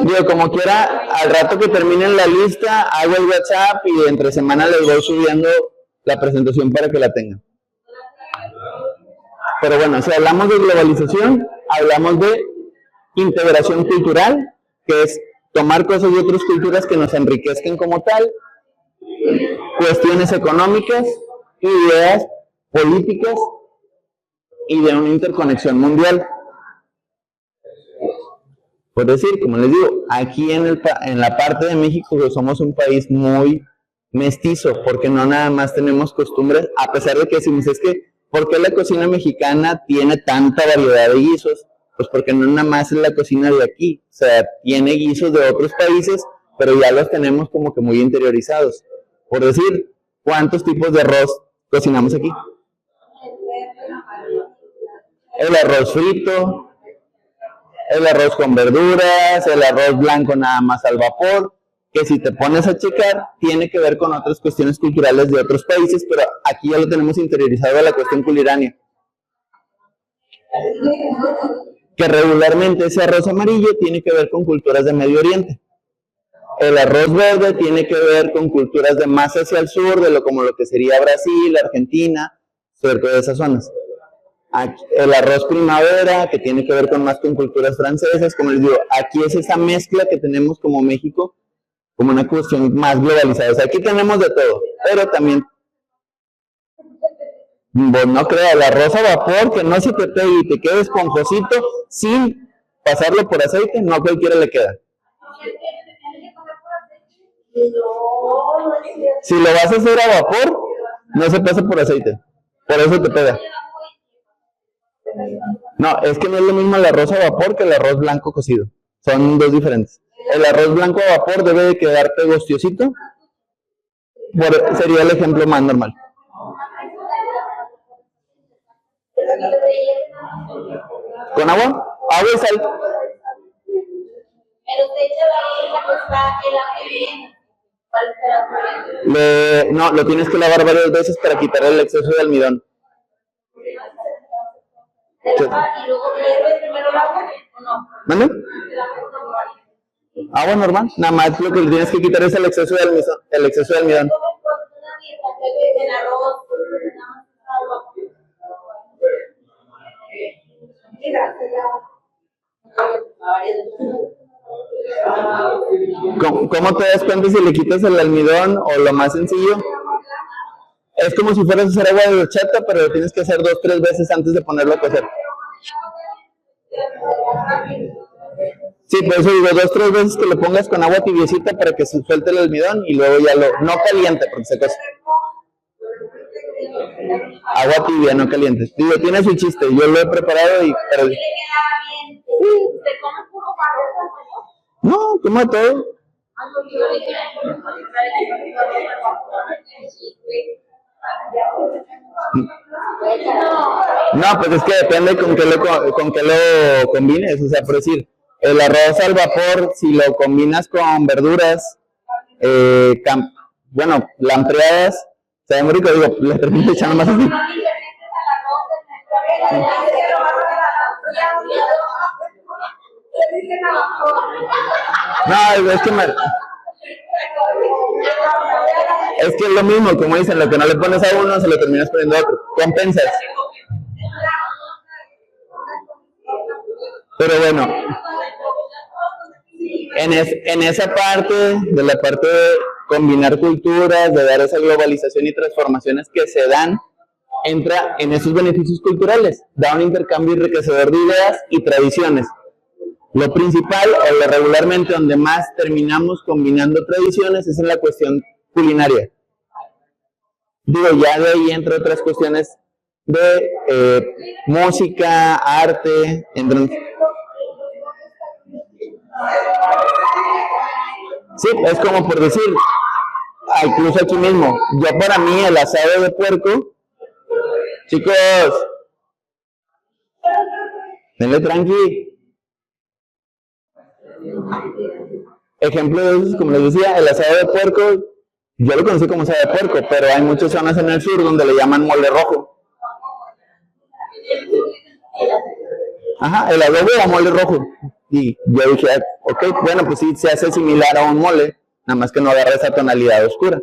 Digo, como quiera, al rato que terminen la lista, hago el WhatsApp y entre semana les voy subiendo la presentación para que la tengan. Pero bueno, si hablamos de globalización, hablamos de integración cultural, que es tomar cosas de otras culturas que nos enriquezcan como tal, cuestiones económicas, ideas políticas y de una interconexión mundial. Por decir, como les digo, aquí en la parte de México somos un país muy mestizo, porque no nada más tenemos costumbres, a pesar de que decimos, es que, ¿por qué la cocina mexicana tiene tanta variedad de guisos? Pues porque no nada más es la cocina de aquí, o sea, tiene guisos de otros países, pero ya los tenemos como que muy interiorizados. Por decir, ¿cuántos tipos de arroz cocinamos aquí? El arroz frito, el arroz con verduras, el arroz blanco nada más al vapor, que si te pones a checar, tiene que ver con otras cuestiones culturales de otros países, pero aquí ya lo tenemos interiorizado a la cuestión culiránea. Que regularmente ese arroz amarillo tiene que ver con culturas de Medio Oriente. El arroz verde tiene que ver con culturas de más hacia el sur, como lo que sería Brasil, Argentina, cerca de esas zonas. El arroz primavera, que tiene que ver más con culturas francesas, como les digo, aquí es esa mezcla que tenemos como México, como una cuestión más globalizada. O sea, aquí tenemos de todo, pero también, no creo, el arroz a vapor, que no se te pegue y te quede esponjosito, sin pasarlo por aceite, no a cualquiera le queda. Si lo vas a hacer a vapor, no se pasa por aceite, por eso te pega. No, es que no es lo mismo el arroz a vapor que el arroz blanco cocido. Son dos diferentes. El arroz blanco a vapor debe de quedar pegostiosito. Sería el ejemplo más normal. ¿Con agua? Agua y sal. Pero se echa la No, lo tienes que lavar varias veces para quitar el exceso de almidón. ¿Y luego hierves primero el agua o no? ¿Mande? Agua normal, nada más lo que le tienes que quitar es el exceso de almidón. ¿Cómo te das cuenta si le quitas el almidón o lo más sencillo? Es como si fueras a hacer agua de horchata, pero lo tienes que hacer 2 o 3 veces antes de ponerlo a cocer. Sí, por eso digo 2 o 3 veces que lo pongas con agua tibiecita para que se suelte el almidón y luego ya no caliente porque se cose. Agua tibia, no caliente. Digo, tiene su chiste, yo lo he preparado y... Pero... No, como todo. No, pues es que depende con qué lo combines, o sea, por decir, el arroz al vapor, si lo combinas con verduras, lampreadas, sabe muy rico, digo, le termino echando más así. No, es que es lo mismo, como dicen, lo que no le pones a uno, se lo terminas poniendo a otro. Compensas. Pero bueno, en esa parte, de la parte de combinar culturas, de dar esa globalización y transformaciones que se dan, entra en esos beneficios culturales, da un intercambio enriquecedor de ideas y tradiciones. Lo principal, o regularmente donde más terminamos combinando tradiciones, es en la cuestión culinaria. Digo, ya de ahí entre otras cuestiones de música, arte, sí, es como por decir, incluso aquí mismo, yo para mí el asado de puerco, chicos, denle tranqui. Ejemplo de eso, como les decía, el asado de puerco, yo lo conocí como asado de puerco, pero hay muchas zonas en el sur donde le llaman mole rojo. Ajá, el adobo o mole rojo. Y yo dije, ok, bueno, pues sí, se hace similar a un mole, nada más que no agarra esa tonalidad oscura.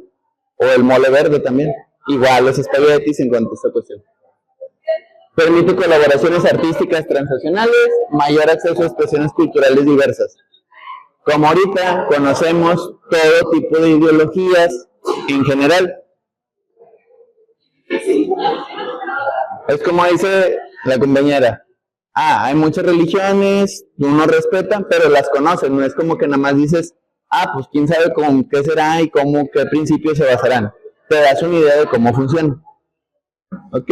O el mole verde también. Igual los espaguetis en cuanto a esta cuestión. Permite colaboraciones artísticas transnacionales, mayor acceso a expresiones culturales diversas. Como ahorita conocemos todo tipo de ideologías en general. Es como dice la compañera, hay muchas religiones, uno respeta, pero las conocen, no es como que nada más dices, pues quién sabe con qué será y cómo, qué principios se basarán. Te das una idea de cómo funciona. ¿Ok?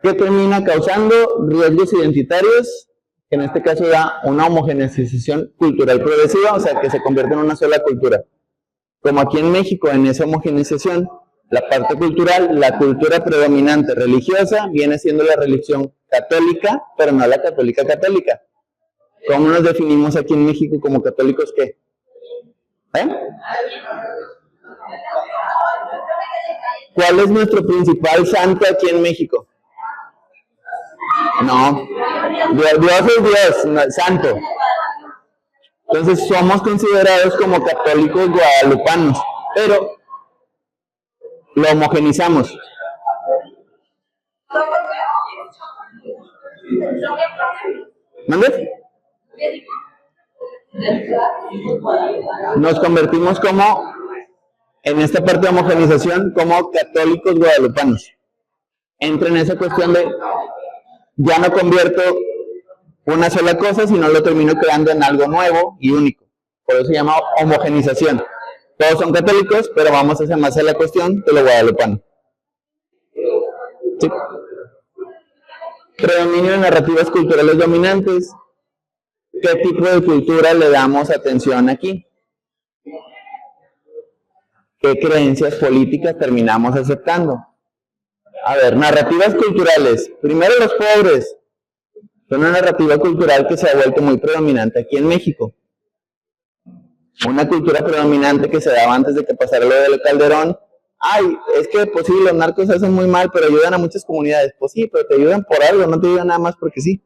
¿Qué termina causando? Riesgos identitarios, que en este caso da una homogeneización cultural progresiva, o sea, que se convierte en una sola cultura. Como aquí en México, en esa homogeneización, la parte cultural, la cultura predominante religiosa, viene siendo la religión católica, pero no la católica católica. ¿Cómo nos definimos aquí en México como católicos qué? ¿Cuál es nuestro principal santo aquí en México? No, Dios es Dios, no, santo. Entonces somos considerados como católicos guadalupanos, pero lo homogenizamos. ¿Mande? Nos convertimos como, en esta parte de homogenización, como católicos guadalupanos. Entra en esa cuestión de, ya no convierto una sola cosa, sino lo termino creando en algo nuevo y único. Por eso se llama homogenización. Todos son católicos, pero vamos a hacer más a la cuestión de lo guadalupano. ¿Sí? Predominio de narrativas culturales dominantes. ¿Qué tipo de cultura le damos atención aquí? ¿Qué creencias políticas terminamos aceptando? A ver, narrativas culturales. Primero los pobres. Es una narrativa cultural que se ha vuelto muy predominante aquí en México. Una cultura predominante que se daba antes de que pasara lo del Calderón. Es que pues sí, los narcos hacen muy mal, pero ayudan a muchas comunidades. Pues sí, pero te ayudan por algo, no te ayudan nada más porque sí.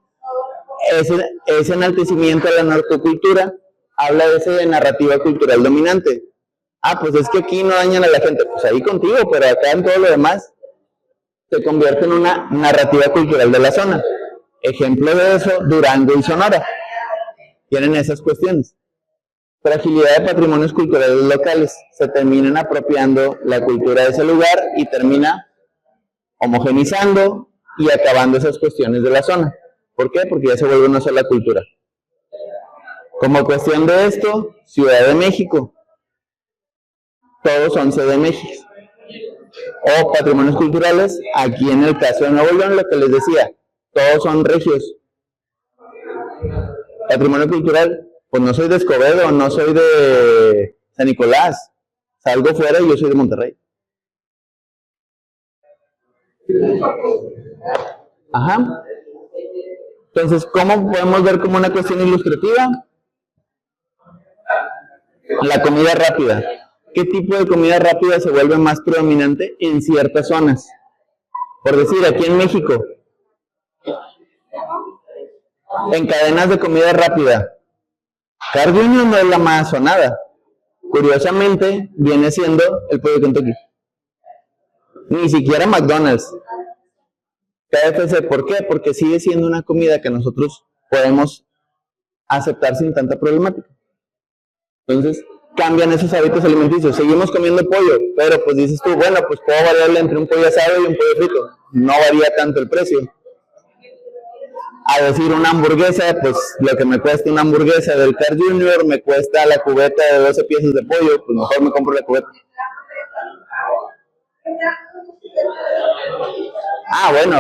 Ese enaltecimiento de la narcocultura habla de esa narrativa cultural dominante. Pues es que aquí no dañan a la gente. Pues ahí contigo, pero acá en todo lo demás se convierte en una narrativa cultural de la zona. Ejemplo de eso, Durango y Sonora. Tienen esas cuestiones. Fragilidad de patrimonios culturales locales. Se terminan apropiando la cultura de ese lugar y termina homogenizando y acabando esas cuestiones de la zona. ¿Por qué? Porque ya se vuelve una sola cultura. Como cuestión de esto, Ciudad de México. Todos son CDMX. O patrimonios culturales, aquí en el caso de Nuevo León, lo que les decía, todos son regios. Patrimonio cultural, pues no soy de Escobedo, no soy de San Nicolás, salgo fuera y yo soy de Monterrey. Ajá. Entonces, ¿cómo podemos ver como una cuestión ilustrativa? La comida rápida. ¿Qué tipo de comida rápida se vuelve más predominante en ciertas zonas? Por decir, aquí en México, en cadenas de comida rápida, Carl Jr. no es la más sonada. Curiosamente, viene siendo el pollo Kentucky. Ni siquiera McDonald's. KFC, ¿por qué? Porque sigue siendo una comida que nosotros podemos aceptar sin tanta problemática. Entonces, cambian esos hábitos alimenticios. Seguimos comiendo pollo, pero pues dices tú, bueno, pues puedo variarle entre un pollo asado y un pollo frito. No varía tanto el precio. A decir una hamburguesa, pues lo que me cuesta una hamburguesa del Carl Jr. me cuesta la cubeta de 12 piezas de pollo, pues mejor me compro la cubeta. Bueno,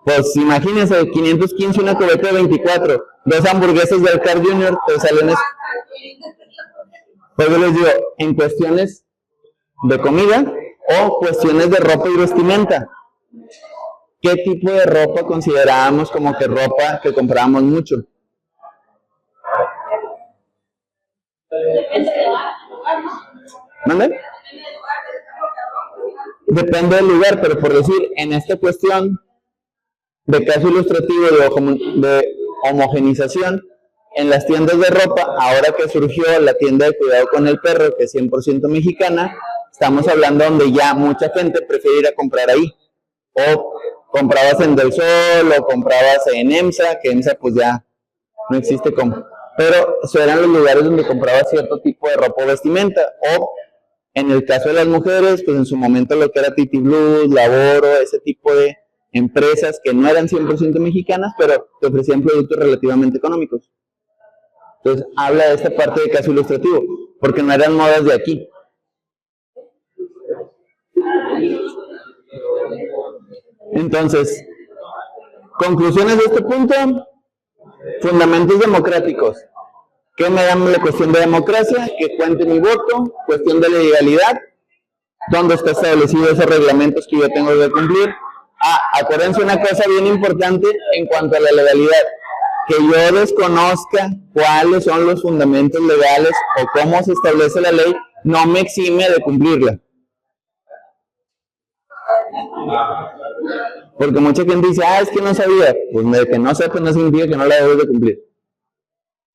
pues imagínense, 515 una cubeta de 24, dos hamburguesas del Carl Jr. te salen eso. Pues yo les digo, en cuestiones de comida o cuestiones de ropa y vestimenta. ¿Qué tipo de ropa considerábamos como que ropa que comprábamos mucho? ¿Mande? Depende del lugar, pero por decir, en esta cuestión de caso ilustrativo de homogenización, en las tiendas de ropa, ahora que surgió la tienda de Cuidado con el Perro, que es 100% mexicana, estamos hablando donde ya mucha gente prefiere ir a comprar ahí. O comprabas en Del Sol, o comprabas en EMSA, que EMSA pues ya no existe como. Pero esos eran los lugares donde comprabas cierto tipo de ropa o vestimenta. O en el caso de las mujeres, pues en su momento lo que era Titi Blues, Laboro, ese tipo de empresas que no eran 100% mexicanas, pero te ofrecían productos relativamente económicos. Entonces, habla de esta parte de caso ilustrativo, porque no eran modas de aquí. Entonces, conclusiones de este punto, fundamentos democráticos. ¿Qué me dan la cuestión de democracia? Que cuente mi voto, cuestión de legalidad, dónde está establecido esos reglamentos que yo tengo que cumplir. Acuérdense una cosa bien importante en cuanto a la legalidad, que yo desconozca cuáles son los fundamentos legales o cómo se establece la ley, no me exime de cumplirla. Porque mucha gente dice, es que no sabía. Pues de que no sepa no significa que no la debo de cumplir.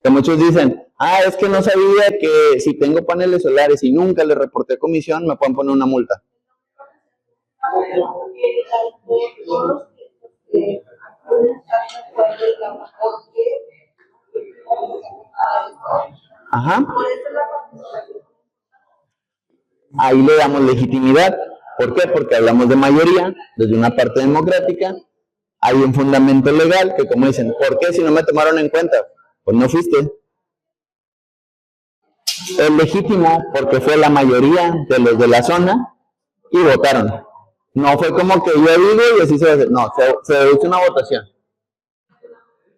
Que muchos dicen, es que no sabía que si tengo paneles solares y nunca le reporté comisión, me pueden poner una multa. Ajá. Ahí le damos legitimidad. ¿Por qué? Porque hablamos de mayoría, desde una parte democrática. Hay un fundamento legal que, como dicen, ¿por qué si no me tomaron en cuenta? Pues no fuiste. Es legítimo porque fue la mayoría de los de la zona y votaron. No fue como que yo digo y así se va a hacer. No, se hizo una votación.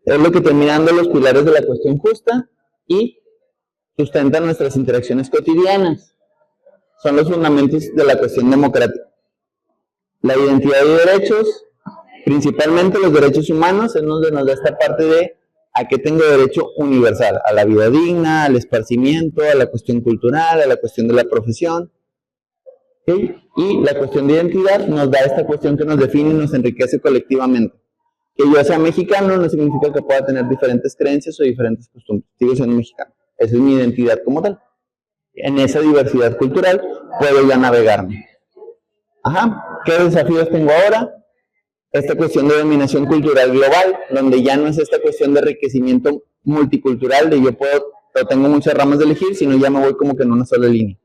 Es lo que termina dando los pilares de la cuestión justa y sustenta nuestras interacciones cotidianas. Son los fundamentos de la cuestión democrática. La identidad y derechos, principalmente los derechos humanos, es donde nos da esta parte de a qué tengo derecho universal, a la vida digna, al esparcimiento, a la cuestión cultural, a la cuestión de la profesión. ¿Sí? Y la cuestión de identidad nos da esta cuestión que nos define y nos enriquece colectivamente. Que yo sea mexicano no significa que pueda tener diferentes creencias o diferentes costumbres. Sigo siendo mexicano. Esa es mi identidad como tal. En esa diversidad cultural puedo ya navegarme. ¿Qué desafíos tengo ahora? Esta cuestión de dominación cultural global, donde ya no es esta cuestión de enriquecimiento multicultural, de yo tengo muchas ramas de elegir, sino ya me voy como que en una sola línea.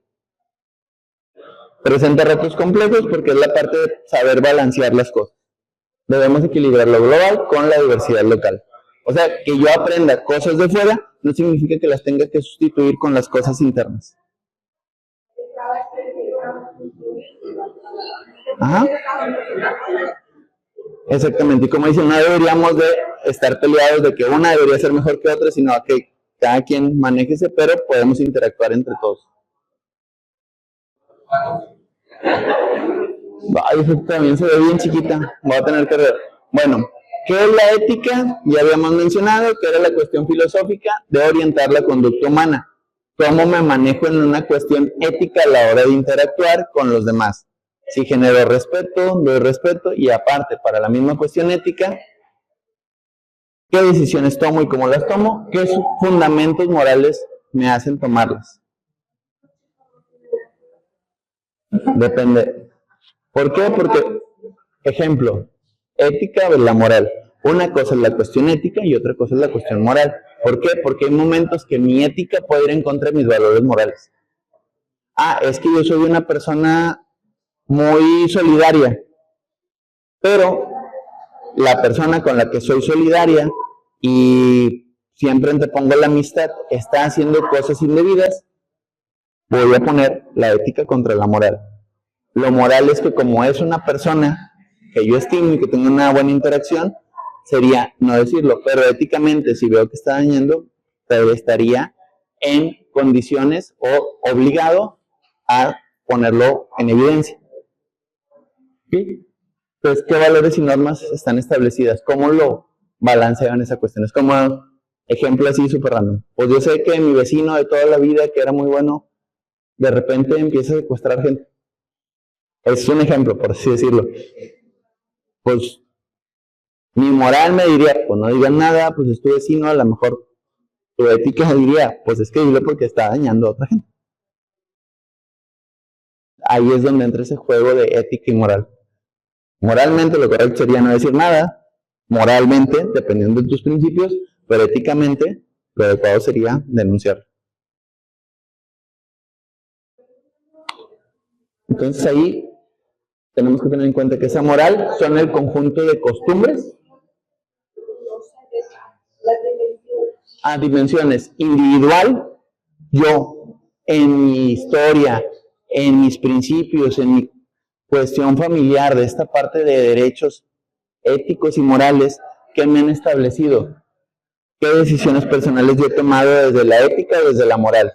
Presenta retos complejos porque es la parte de saber balancear las cosas. Debemos equilibrar lo global con la diversidad local. O sea, que yo aprenda cosas de fuera no significa que las tenga que sustituir con las cosas internas. Exactamente, y como dicen, no deberíamos de estar peleados de que una debería ser mejor que otra, sino que cada quien manéjese, pero podemos interactuar entre todos. Eso también se ve bien chiquita, voy a tener que ver. Bueno, ¿qué es la ética? Ya habíamos mencionado que era la cuestión filosófica de orientar la conducta humana. ¿Cómo me manejo en una cuestión ética a la hora de interactuar con los demás? Si genero respeto, doy respeto, y aparte, para la misma cuestión ética, ¿qué decisiones tomo y cómo las tomo? ¿Qué fundamentos morales me hacen tomarlas? Depende. ¿Por qué? Porque, ejemplo, ética de la moral. Una cosa es la cuestión ética y otra cosa es la cuestión moral. ¿Por qué? Porque hay momentos que mi ética puede ir en contra de mis valores morales. Es que yo soy una persona muy solidaria, pero la persona con la que soy solidaria y siempre antepongo la amistad está haciendo cosas indebidas, voy a poner la ética contra la moral. Lo moral es que como es una persona que yo estimo y que tengo una buena interacción, sería no decirlo, pero éticamente si veo que está dañando, estaría en condiciones o obligado a ponerlo en evidencia. ¿Sí? Entonces, ¿qué valores y normas están establecidas? ¿Cómo lo balancean esa cuestión? Es como ejemplo así súper random. Pues yo sé que mi vecino de toda la vida, que era muy bueno, de repente empieza a secuestrar gente. Es un ejemplo, por así decirlo. Pues mi moral me diría, pues no digan nada, pues es tu vecino, a lo mejor tu ética diría, pues es que dile porque está dañando a otra gente. Ahí es donde entra ese juego de ética y moral. Moralmente lo correcto sería no decir nada, moralmente, dependiendo de tus principios, pero éticamente lo adecuado sería denunciar. Entonces ahí tenemos que tener en cuenta que esa moral son el conjunto de costumbres a dimensiones individual, yo, en mi historia, en mis principios, en mi cuestión familiar, de esta parte de derechos éticos y morales que me han establecido. ¿Qué decisiones personales yo he tomado desde la ética o desde la moral?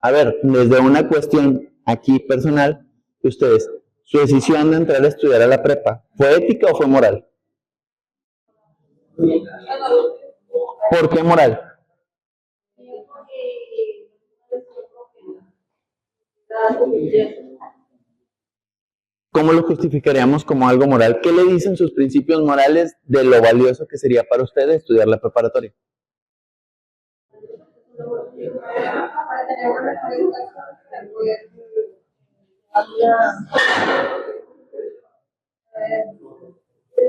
A ver, desde una cuestión aquí personal, ustedes, su decisión de entrar a estudiar a la prepa, ¿fue ética o fue moral? ¿Por qué moral? ¿Cómo lo justificaríamos como algo moral? ¿Qué le dicen sus principios morales de lo valioso que sería para ustedes estudiar la preparatoria? Para tener una mejor educación,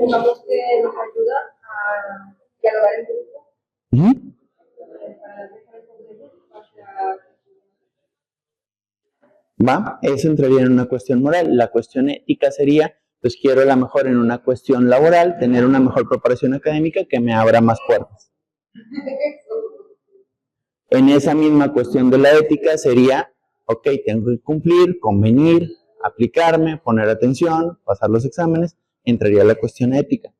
digamos que nos ayuda a dialogar en grupo. ¿Va? Eso entraría en una cuestión moral. La cuestión ética sería, pues quiero a lo mejor en una cuestión laboral, tener una mejor preparación académica que me abra más puertas. En esa misma cuestión de la ética sería, ok, tengo que cumplir, convenir, aplicarme, poner atención, pasar los exámenes, entraría la cuestión ética.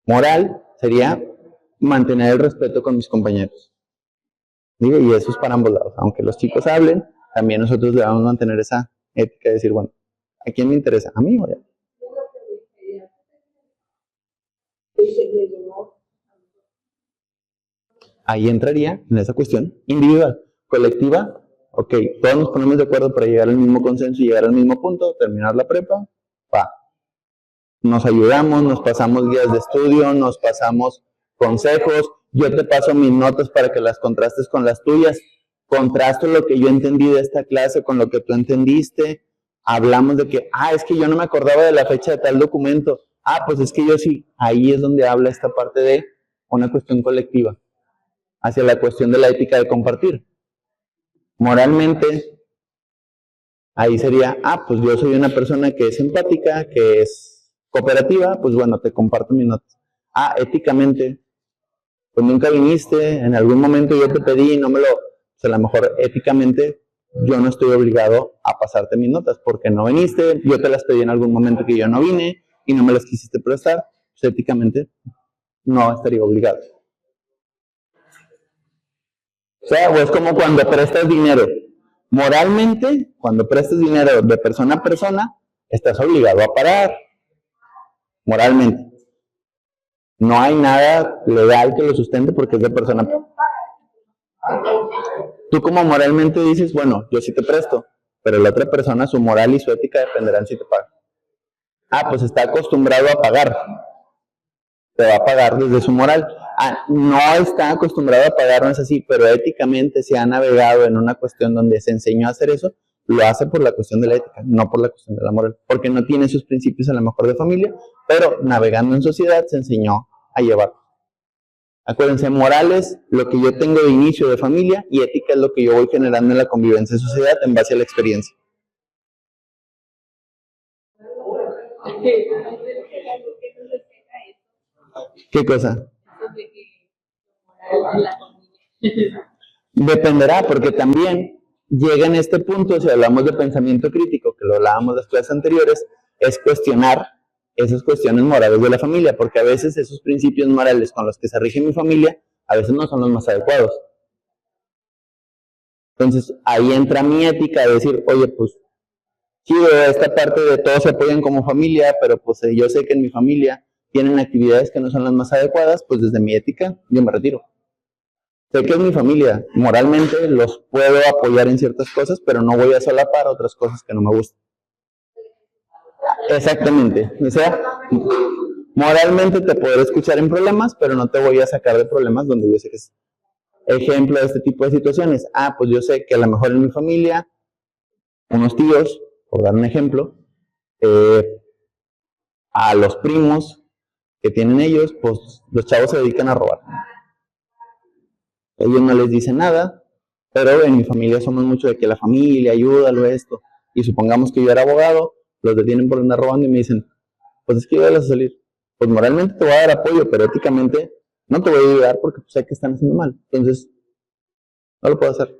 Moral sería mantener el respeto con mis compañeros. ¿Sí? Y eso es para ambos lados. Aunque los chicos hablen, también nosotros debemos mantener esa ética de decir, bueno, ¿a quién me interesa? ¿A mí o a él? Ahí entraría en esa cuestión individual. Colectiva, ok, todos nos ponemos de acuerdo para llegar al mismo consenso y llegar al mismo punto, terminar la prepa, va. Nos ayudamos, nos pasamos guías de estudio, nos pasamos consejos, yo te paso mis notas para que las contrastes con las tuyas, contrasto lo que yo entendí de esta clase con lo que tú entendiste, hablamos de que, es que yo no me acordaba de la fecha de tal documento, pues es que yo sí, ahí es donde habla esta parte de una cuestión colectiva, hacia la cuestión de la ética de compartir. Moralmente, ahí sería, pues yo soy una persona que es empática, que es cooperativa, pues bueno, te comparto mis notas. Éticamente, pues nunca viniste, en algún momento yo te pedí y no me lo, a lo mejor éticamente yo no estoy obligado a pasarte mis notas porque no viniste, yo te las pedí en algún momento que yo no vine y no me las quisiste prestar, pues éticamente no estaría obligado. O sea, o es como cuando prestas dinero. Moralmente, cuando prestas dinero de persona a persona, estás obligado a pagar. Moralmente. No hay nada legal que lo sustente porque es de persona a persona. Tú como moralmente dices, bueno, yo sí te presto, pero la otra persona, su moral y su ética dependerán si te paga. Pues está acostumbrado a pagar. Te va a pagar desde su moral. No está acostumbrado a pagar, no es así, pero éticamente se ha navegado en una cuestión donde se enseñó a hacer eso, lo hace por la cuestión de la ética, no por la cuestión de la moral, porque no tiene sus principios a lo mejor de familia, pero navegando en sociedad se enseñó a llevar. Acuérdense, moral es lo que yo tengo de inicio de familia y ética es lo que yo voy generando en la convivencia en sociedad en base a la experiencia. ¿Qué cosa? Dependerá, porque también llega en este punto, si hablamos de pensamiento crítico, que lo hablábamos en las clases anteriores, es cuestionar esas cuestiones morales de la familia, porque a veces esos principios morales con los que se rige mi familia, a veces no son los más adecuados. Entonces, ahí entra mi ética de decir, oye, pues, sí, esta parte de todos se apoyan como familia, pero pues yo sé que en mi familia tienen actividades que no son las más adecuadas, pues desde mi ética yo me retiro. Sé que es mi familia, moralmente los puedo apoyar en ciertas cosas, pero no voy a solapar otras cosas que no me gustan. Exactamente, o sea, moralmente te podré escuchar en problemas, pero no te voy a sacar de problemas donde yo sé que es ejemplo de este tipo de situaciones. Pues yo sé que a lo mejor en mi familia, unos tíos, por dar un ejemplo, a los primos que tienen ellos, pues los chavos se dedican a robar. Ellos no les dicen nada, pero en mi familia somos mucho de que la familia, ayúdalo esto. Y supongamos que yo era abogado, los detienen por andar robando y me dicen, pues es que ayúdalos a salir. Pues moralmente te voy a dar apoyo, pero éticamente no te voy a ayudar porque sé que están haciendo mal. Entonces, no lo puedo hacer.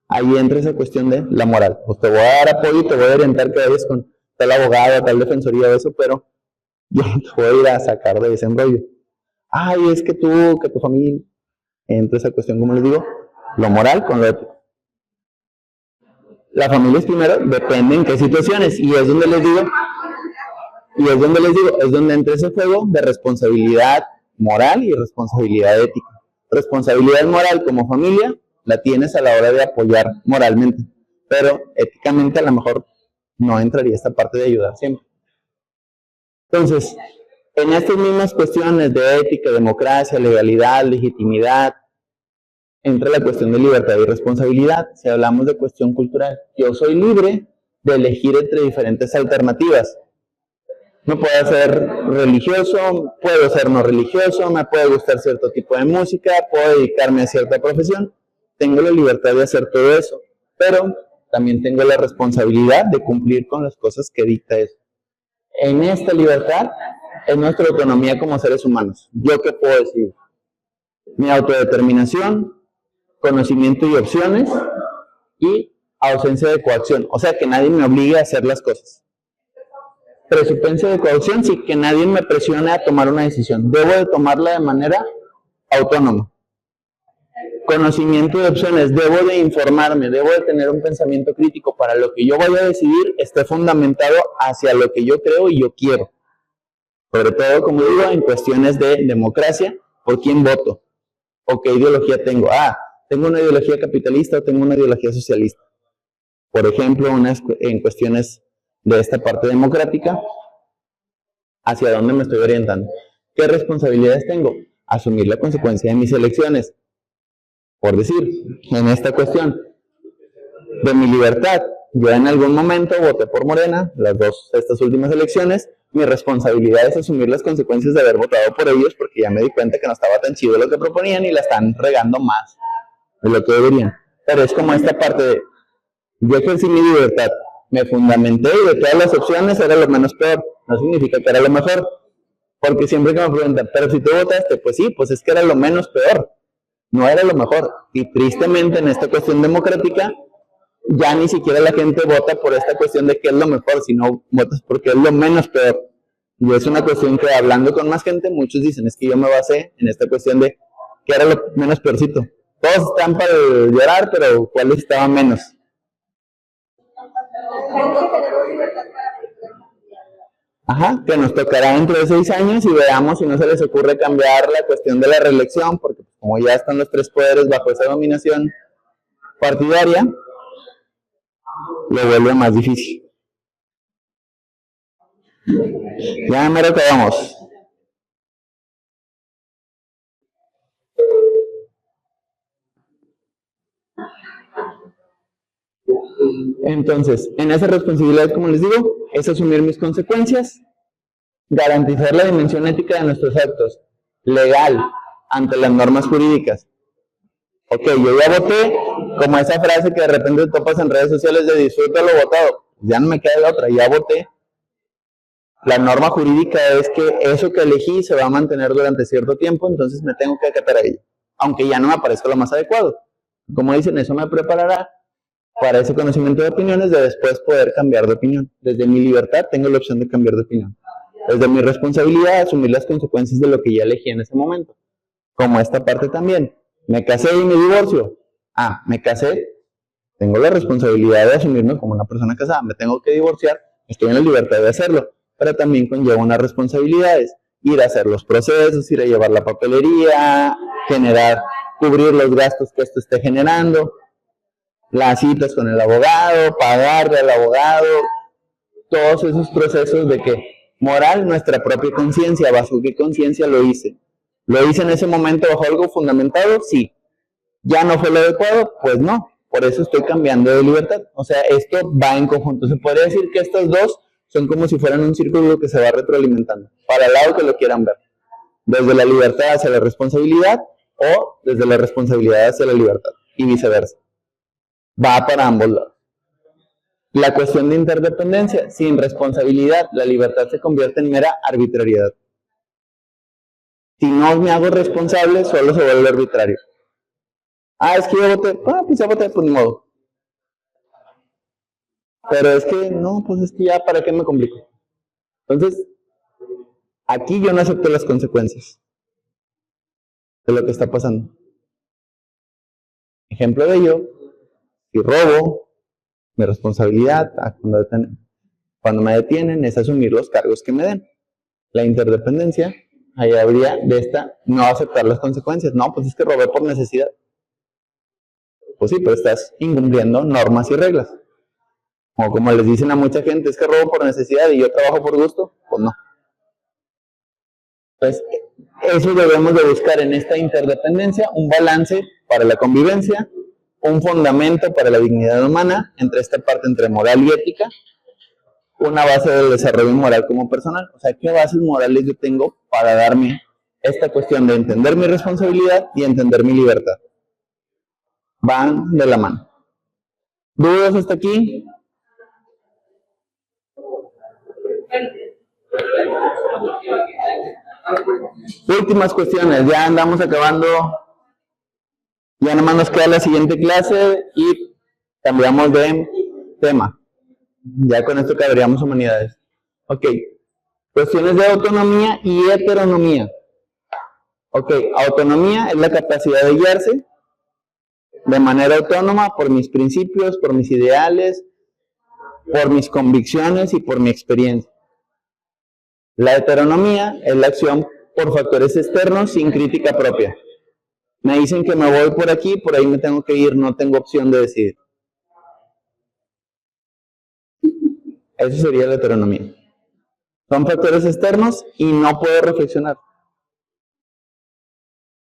Ahí entra esa cuestión de la moral. Pues te voy a dar apoyo y te voy a orientar que vayas con tal abogado, tal defensoría de eso, pero yo no te voy a ir a sacar de ese embrollo. Ay, es que tú, que tu familia. Entra esa cuestión, como les digo, lo moral con lo ético. La familia es primero, depende en qué situaciones, y es donde les digo, es donde entra ese juego de responsabilidad moral y responsabilidad ética. Responsabilidad moral como familia la tienes a la hora de apoyar moralmente, pero éticamente a lo mejor no entraría esta parte de ayudar siempre. Entonces, en estas mismas cuestiones de ética, democracia, legalidad, legitimidad, entra la cuestión de libertad y responsabilidad. Si hablamos de cuestión cultural, yo soy libre de elegir entre diferentes alternativas. Me puedo ser religioso, puedo ser no religioso, me puede gustar cierto tipo de música, puedo dedicarme a cierta profesión. Tengo la libertad de hacer todo eso, pero también tengo la responsabilidad de cumplir con las cosas que dicta eso. En esta libertad es nuestra autonomía como seres humanos. ¿Yo qué puedo decir? Mi autodeterminación, conocimiento y opciones, y ausencia de coacción. O sea, que nadie me obligue a hacer las cosas. Presupencia de coacción, sí, que nadie me presione a tomar una decisión. Debo de tomarla de manera autónoma. Conocimiento de opciones, debo de informarme, debo de tener un pensamiento crítico para lo que yo vaya a decidir esté fundamentado hacia lo que yo creo y yo quiero. Sobre todo, como digo, en cuestiones de democracia, ¿por quién voto? ¿O qué ideología tengo? ¿Tengo una ideología capitalista o tengo una ideología socialista? Por ejemplo, en cuestiones de esta parte democrática, ¿hacia dónde me estoy orientando? ¿Qué responsabilidades tengo? Asumir la consecuencia de mis elecciones. Por decir, en esta cuestión de mi libertad, yo en algún momento voté por Morena, estas últimas elecciones, mi responsabilidad es asumir las consecuencias de haber votado por ellos porque ya me di cuenta que no estaba tan chido lo que proponían y la están regando más de lo que deberían. Pero es como esta parte de, yo ejercí mi libertad, me fundamenté y de todas las opciones era lo menos peor. No significa que era lo mejor, porque siempre que me preguntan, pero si tú votaste, pues sí, pues es que era lo menos peor, no era lo mejor. Y tristemente en esta cuestión democrática, ya ni siquiera la gente vota por esta cuestión de qué es lo mejor, sino votas porque es lo menos peor. Y es una cuestión que hablando con más gente, muchos dicen, es que yo me basé en esta cuestión de qué era lo menos peorcito. Todos están para llorar, pero ¿cuál estaba menos? Ajá, que nos tocará dentro de 6 años y veamos si no se les ocurre cambiar la cuestión de la reelección, porque como ya están los 3 poderes bajo esa dominación partidaria, lo vuelve más difícil. Ya mero acabamos. Entonces, en esa responsabilidad, como les digo, es asumir mis consecuencias, garantizar la dimensión ética de nuestros actos, legal, ante las normas jurídicas. Ok, yo ya voté, como esa frase que de repente topas en redes sociales de disfruta lo votado, ya no me queda de otra, ya voté. La norma jurídica es que eso que elegí se va a mantener durante cierto tiempo, entonces me tengo que acatar a ello, aunque ya no me parezca lo más adecuado. Como dicen, eso me preparará para ese conocimiento de opiniones de después poder cambiar de opinión. Desde mi libertad tengo la opción de cambiar de opinión. Desde mi responsabilidad, asumir las consecuencias de lo que ya elegí en ese momento. Como esta parte también. Me casé y me divorcio. Me casé, tengo la responsabilidad de asumirme como una persona casada. Me tengo que divorciar, estoy en la libertad de hacerlo. Pero también conlleva unas responsabilidades. Ir a hacer los procesos, ir a llevar la papelería, cubrir los gastos que esto esté generando, las citas con el abogado, pagarle al abogado, todos esos procesos de que moral, nuestra propia conciencia, ¿bajo qué conciencia lo hice? ¿Lo hice en ese momento bajo algo fundamentado? Sí. ¿Ya no fue lo adecuado? Pues no. Por eso estoy cambiando de libertad. O sea, esto va en conjunto. Se podría decir que estas dos son como si fueran un círculo que se va retroalimentando, para el lado que lo quieran ver, desde la libertad hacia la responsabilidad o desde la responsabilidad hacia la libertad, y viceversa. Va para ambos lados. La cuestión de interdependencia, sin responsabilidad, la libertad se convierte en mera arbitrariedad. Si no me hago responsable, solo se vuelve arbitrario. Ah, es que yo voté, pues ya voté, pues ni modo. Pero es que, no, pues es que ya, ¿para qué me complico? Entonces, aquí yo no acepto las consecuencias de lo que está pasando. Ejemplo de ello, si robo, mi responsabilidad cuando me detienen es asumir los cargos que me den. La interdependencia, ahí habría de esta no aceptar las consecuencias. No, pues es que robé por necesidad. Pues sí, pero estás incumpliendo normas y reglas. O como les dicen a mucha gente, es que robo por necesidad y yo trabajo por gusto. Pues no. Entonces, eso debemos de buscar en esta interdependencia, un balance para la convivencia, un fundamento para la dignidad humana, entre esta parte entre moral y ética, una base del desarrollo moral como personal. O sea, ¿qué bases morales yo tengo para darme esta cuestión de entender mi responsabilidad y entender mi libertad? Van de la mano. ¿Dudas hasta aquí? Últimas cuestiones, ya andamos acabando. Ya nomás nos queda la siguiente clase y cambiamos de tema. Ya con esto acabaríamos humanidades. Ok, cuestiones de autonomía y heteronomía. Ok, autonomía es la capacidad de guiarse de manera autónoma por mis principios, por mis ideales, por mis convicciones y por mi experiencia. La heteronomía es la acción por factores externos sin crítica propia. Me dicen que me voy por aquí, por ahí me tengo que ir, no tengo opción de decidir. Eso sería la heteronomía. Son factores externos y no puedo reflexionar.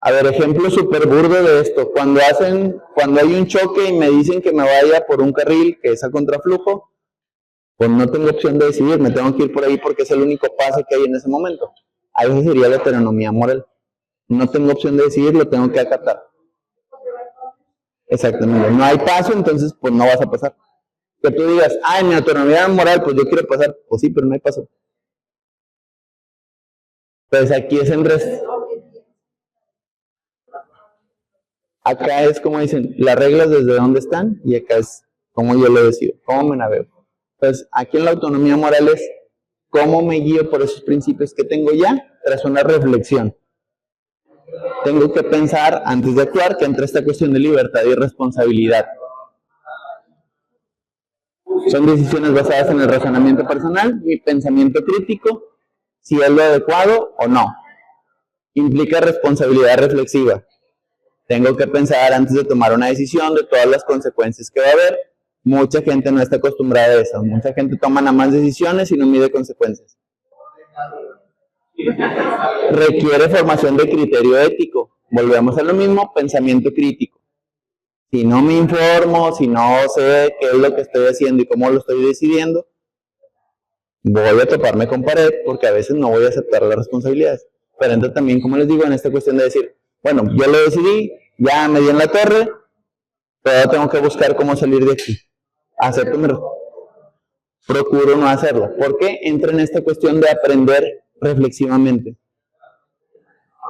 A ver, ejemplo súper burdo de esto. Cuando hay un choque y me dicen que me vaya por un carril que es a contraflujo, pues no tengo opción de decidir, me tengo que ir por ahí porque es el único pase que hay en ese momento. A eso sería la heteronomía moral. No tengo opción de decidir, lo tengo que acatar. Exactamente. No hay paso, entonces pues no vas a pasar. Que tú digas, en mi autonomía moral, pues yo quiero pasar. Pues sí, pero no hay paso. Pues aquí es acá es como dicen, las reglas desde dónde están y acá es cómo yo lo decido, cómo me navego. Entonces, aquí en la autonomía moral es cómo me guío por esos principios que tengo ya tras una reflexión. Tengo que pensar antes de actuar que entre esta cuestión de libertad y responsabilidad. Son decisiones basadas en el razonamiento personal, mi pensamiento crítico, si es lo adecuado o no. Implica responsabilidad reflexiva. Tengo que pensar antes de tomar una decisión de todas las consecuencias que va a haber. Mucha gente no está acostumbrada a eso. Mucha gente toma nada más decisiones y no mide consecuencias. Requiere formación de criterio ético. Volvemos a lo mismo, pensamiento crítico. Si no me informo, si no sé qué es lo que estoy haciendo y cómo lo estoy decidiendo, voy a toparme con pared porque a veces no voy a aceptar las responsabilidades. Pero entonces también, como les digo, en esta cuestión de decir, bueno, yo lo decidí, ya me di en la torre, pero tengo que buscar cómo salir de aquí. Procuro no hacerlo. ¿Por qué? Entra en esta cuestión de aprender reflexivamente.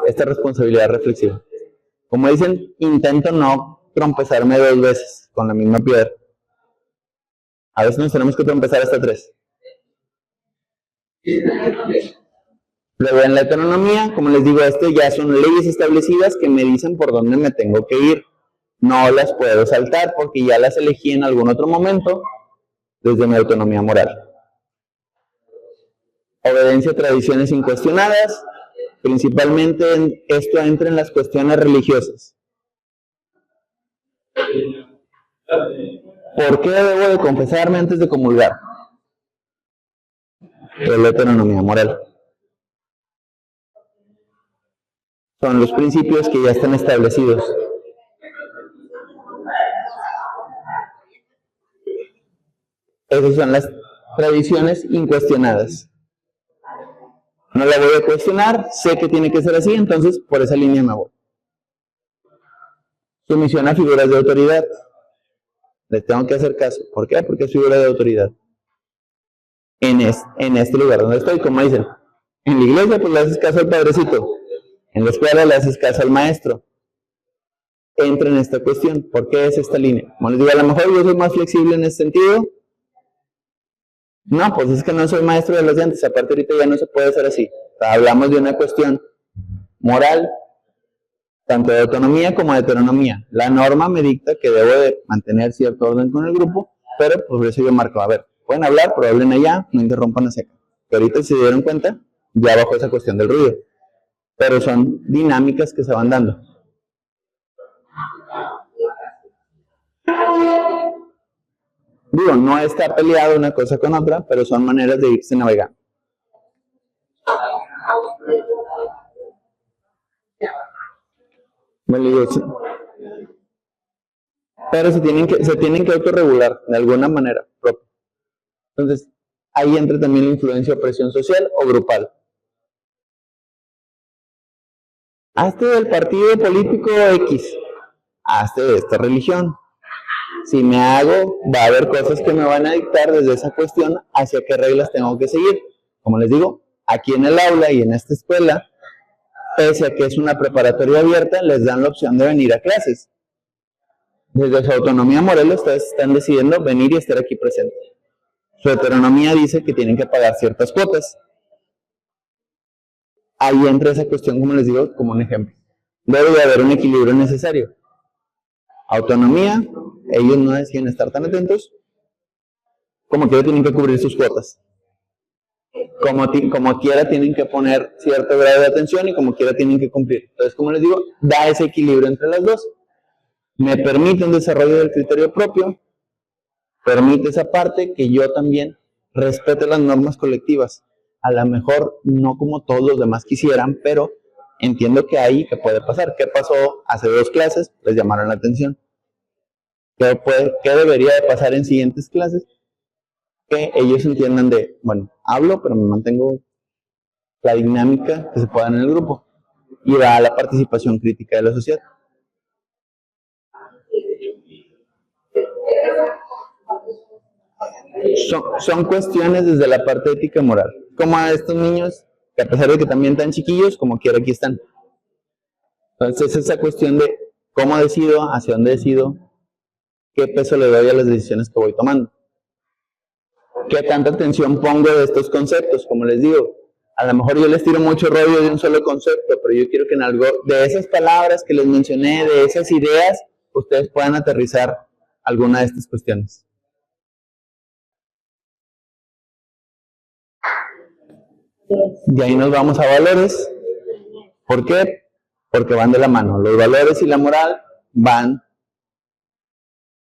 Esta responsabilidad reflexiva. Como dicen, intento no trompezarme 2 veces con la misma piedra. A veces nos tenemos que trompezar hasta 3. Luego en la heteronomía, como les digo, ya son leyes establecidas que me dicen por dónde me tengo que ir. No las puedo saltar porque ya las elegí en algún otro momento desde mi autonomía moral. Obediencia a tradiciones incuestionadas. Principalmente esto entra en las cuestiones religiosas. ¿Por qué debo de confesarme antes de comulgar? Es la heteronomía moral. Son los principios que ya están establecidos. Esas son las Tradiciones incuestionadas. No la voy a cuestionar, sé que tiene que ser así, entonces por esa línea me voy. Sumisión a figuras de autoridad. Les tengo que hacer caso. ¿Por qué? Porque es figura de autoridad. En este lugar donde estoy, como dicen, en la iglesia pues le haces caso al padrecito, en la escuela le haces caso al maestro. Entra en esta cuestión. ¿Por qué es esta línea? Como les digo, a lo mejor yo soy más flexible en ese sentido. No, pues es que no soy maestro de los dientes, aparte ahorita ya no se puede hacer así. O sea, hablamos de una cuestión moral, tanto de autonomía como de heteronomía. La norma me dicta que debo de mantener cierto orden con el grupo, pero pues por eso yo marco, a ver, pueden hablar, pero hablen allá, no interrumpan a seca. Que ahorita si se dieron cuenta, ya bajo esa cuestión del ruido. Pero son dinámicas que se van dando. Digo, no está peleado una cosa con otra, pero son maneras de irse navegando. Pero se tienen que autorregular de alguna manera propia. Entonces, ahí entra también la influencia o presión social o grupal. Hazte del partido político X, hazte de esta religión. Si me hago, va a haber cosas que me van a dictar desde esa cuestión hacia qué reglas tengo que seguir. Como les digo, aquí en el aula y en esta escuela, pese a que es una preparatoria abierta, les dan la opción de venir a clases. Desde su autonomía moral, ustedes están decidiendo venir y estar aquí presentes. Su heteronomía dice que tienen que pagar ciertas cuotas. Ahí entra esa cuestión, como les digo, como un ejemplo. Debe de haber un equilibrio necesario. Autonomía, ellos no deciden estar tan atentos, como quiera tienen que cubrir sus cuotas. Como quiera tienen que poner cierto grado de atención y como quiera tienen que cumplir. Entonces, como les digo, da ese equilibrio entre las dos. Me permite un desarrollo del criterio propio, permite esa parte que yo también respete las normas colectivas. A lo mejor no como todos los demás quisieran, pero entiendo que hay, que puede pasar. ¿Qué pasó hace 2 clases? Les llamaron la atención. ¿Qué debería de pasar en siguientes clases? Que ellos entiendan de, bueno, hablo, pero me mantengo la dinámica que se pueda en el grupo. Y da la participación crítica de la sociedad. Son cuestiones desde la parte ética y moral. Como a estos niños, que a pesar de que también están chiquillos, como quiera aquí están. Entonces esa cuestión de cómo decido, hacia dónde decido, qué peso le doy a las decisiones que voy tomando. ¿Qué tanta atención pongo de estos conceptos? Como les digo, a lo mejor yo les tiro mucho rollo de un solo concepto, pero yo quiero que en algo de esas palabras que les mencioné, de esas ideas, ustedes puedan aterrizar alguna de estas cuestiones. De ahí nos vamos a valores. ¿Por qué? Porque van de la mano. Los valores y la moral van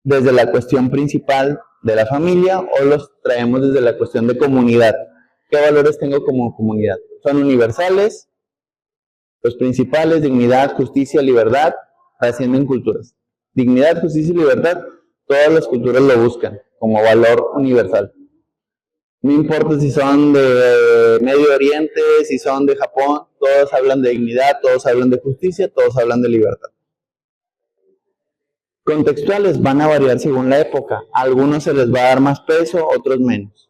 desde la cuestión principal de la familia o los traemos desde la cuestión de comunidad. ¿Qué valores tengo como comunidad? Son universales, los principales, dignidad, justicia, libertad, trascienden culturas. Dignidad, justicia y libertad, todas las culturas lo buscan como valor universal. No importa si son de Medio Oriente, si son de Japón, todos hablan de dignidad, todos hablan de justicia, todos hablan de libertad. Contextuales van a variar según la época. A algunos se les va a dar más peso, otros menos.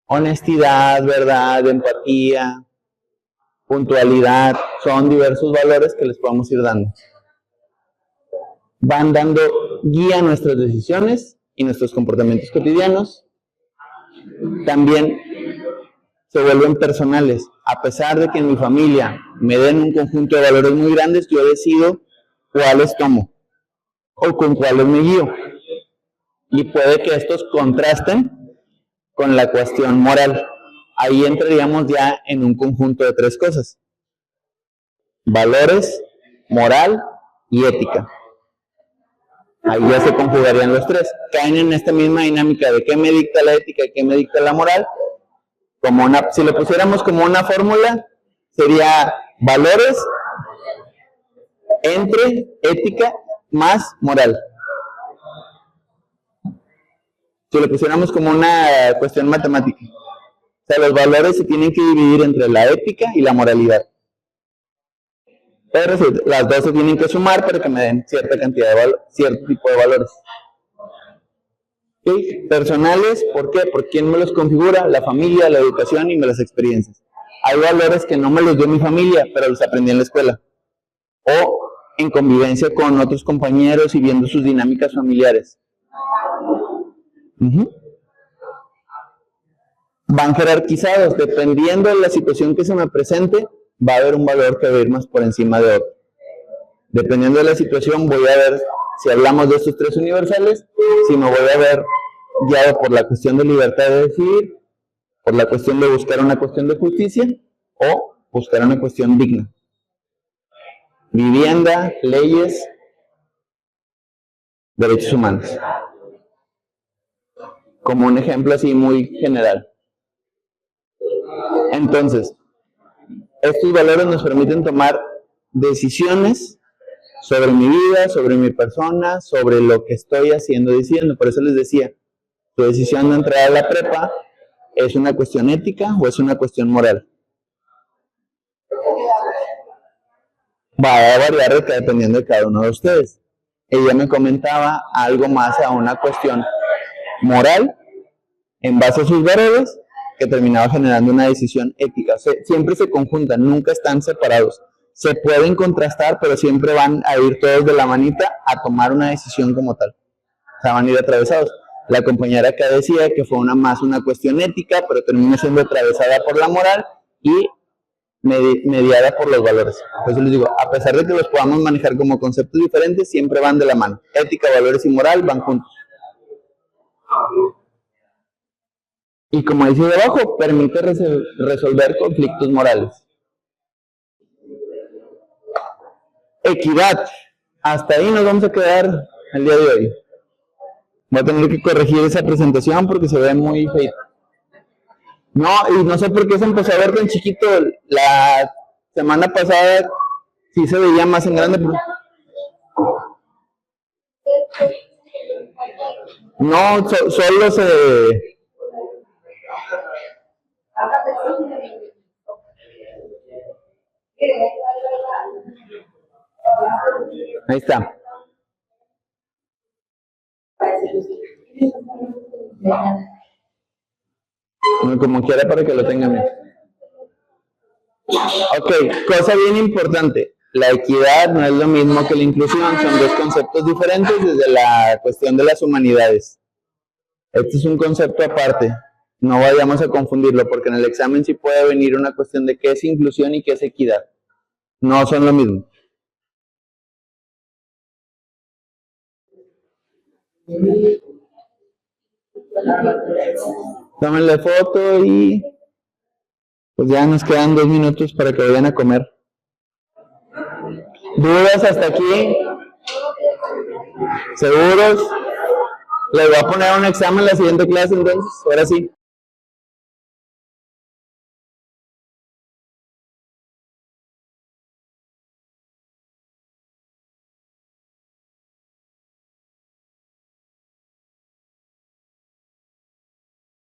Honestidad, verdad, empatía, puntualidad, son diversos valores que les podemos ir dando. Van dando guía a nuestras decisiones y nuestros comportamientos cotidianos. También se vuelven personales. A pesar de que en mi familia me den un conjunto de valores muy grandes, yo decido cuáles tomo o con cuáles me guío. Y puede que estos contrasten con la cuestión moral. Ahí entraríamos ya en un conjunto de 3 cosas. Valores, moral y ética. Ahí ya se conjugarían los 3. Caen en esta misma dinámica de qué me dicta la ética y qué me dicta la moral. Si lo pusiéramos como una fórmula, sería valores entre ética más moral. Si lo pusiéramos como una cuestión matemática. O sea, los valores se tienen que dividir entre la ética y la moralidad. Pero las dos se tienen que sumar para que me den cierta cantidad de cierto tipo de valores. ¿Okay? Personales, ¿por qué? ¿Por quién me los configura? La familia, la educación y las experiencias. Hay valores que no me los dio mi familia, pero los aprendí en la escuela. O en convivencia con otros compañeros y viendo sus dinámicas familiares. Van jerarquizados, dependiendo de la situación que se me presente, va a haber un valor que va a ir más por encima de otro. Dependiendo de la situación, voy a ver si hablamos de estos tres universales, si me voy a ver guiado por la cuestión de libertad de decidir, por la cuestión de buscar una cuestión de justicia, o buscar una cuestión digna. Vivienda, leyes, derechos humanos. Como un ejemplo así muy general. Entonces, estos valores nos permiten tomar decisiones sobre mi vida, sobre mi persona, sobre lo que estoy haciendo, diciendo. Por eso les decía, tu decisión de entrar a la prepa, ¿es una cuestión ética o es una cuestión moral? Va a variar dependiendo de cada uno de ustedes. Ella me comentaba algo más a una cuestión moral, en base a sus valores, que terminaba generando una decisión ética. O sea, siempre se conjuntan, nunca están separados. Se pueden contrastar, pero siempre van a ir todos de la manita a tomar una decisión como tal. O sea, van a ir atravesados. La compañera acá decía que fue más una cuestión ética, pero termina siendo atravesada por la moral y mediada por los valores. Por eso les digo, a pesar de que los podamos manejar como conceptos diferentes, siempre van de la mano. Ética, valores y moral van juntos. Y como dice debajo, permite resolver conflictos morales. Equidad. Hasta ahí nos vamos a quedar el día de hoy. Voy a tener que corregir esa presentación porque se ve muy fea. No, y no sé por qué se empezó a ver tan chiquito. La semana pasada sí se veía más en grande. Pero... no, solo se... Ahí está. Como quiera para que lo tengan bien. Ok, cosa bien importante. La equidad no es lo mismo que la inclusión, son dos conceptos diferentes desde la cuestión de las humanidades. Este es un concepto aparte, no vayamos a confundirlo, porque en el examen sí puede venir una cuestión de qué es inclusión y qué es equidad. No son lo mismo. Tómenle foto y pues ya nos quedan 2 minutos para que vayan a comer. ¿Dudas hasta aquí? ¿Seguros? Les voy a poner un examen en la siguiente clase entonces, ahora sí.